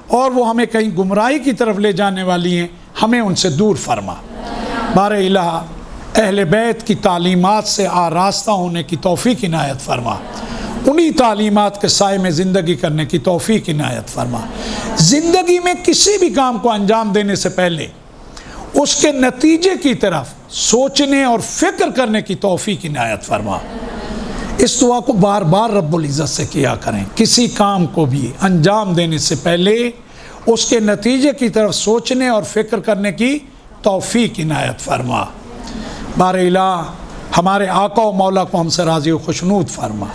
اور وہ ہمیں کہیں گمراہی کی طرف لے جانے والی ہیں، ہمیں ان سے دور فرما۔ بار الہ اہل بیت کی تعلیمات سے آراستہ ہونے کی توفیق عنایت فرما، انہی تعلیمات کے سائے میں زندگی کرنے کی توفیق عنایت فرما۔ زندگی میں کسی بھی کام کو انجام دینے سے پہلے اس کے نتیجے کی طرف سوچنے اور فکر کرنے کی توفیق عنایت فرما۔ اس دعا کو بار بار رب العزت سے کیا کریں، کسی کام کو بھی انجام دینے سے پہلے اس کے نتیجے کی طرف سوچنے اور فکر کرنے کی توفیق عنایت فرما۔ بار الہ ہمارے آقا و مولا کو ہم سے راضی و خوشنود فرما،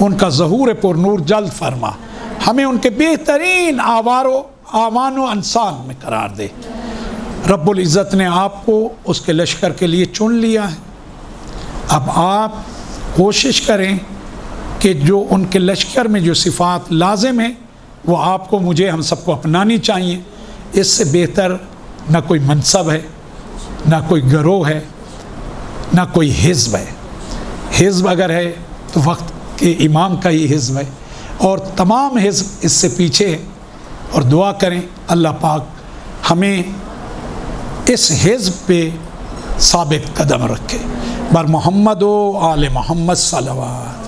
ان کا ظہور پر نور جلد فرما، ہمیں ان کے بہترین آوان و انسان میں قرار دے۔ رب العزت نے آپ کو اس کے لشکر کے لیے چن لیا ہے، اب آپ کوشش کریں کہ جو ان کے لشکر میں جو صفات لازم ہیں وہ آپ کو مجھے ہم سب کو اپنانی چاہیے. اس سے بہتر نہ کوئی منصب ہے، نہ کوئی گروہ ہے، نہ کوئی حزب ہے. حزب اگر ہے تو وقت کے امام کا ہی حزب ہے، اور تمام حزب اس سے پیچھے ہے. اور دعا کریں اللہ پاک ہمیں اس حزب پہ ثابت قدم رکھے. بر محمد و آل محمد صلوات.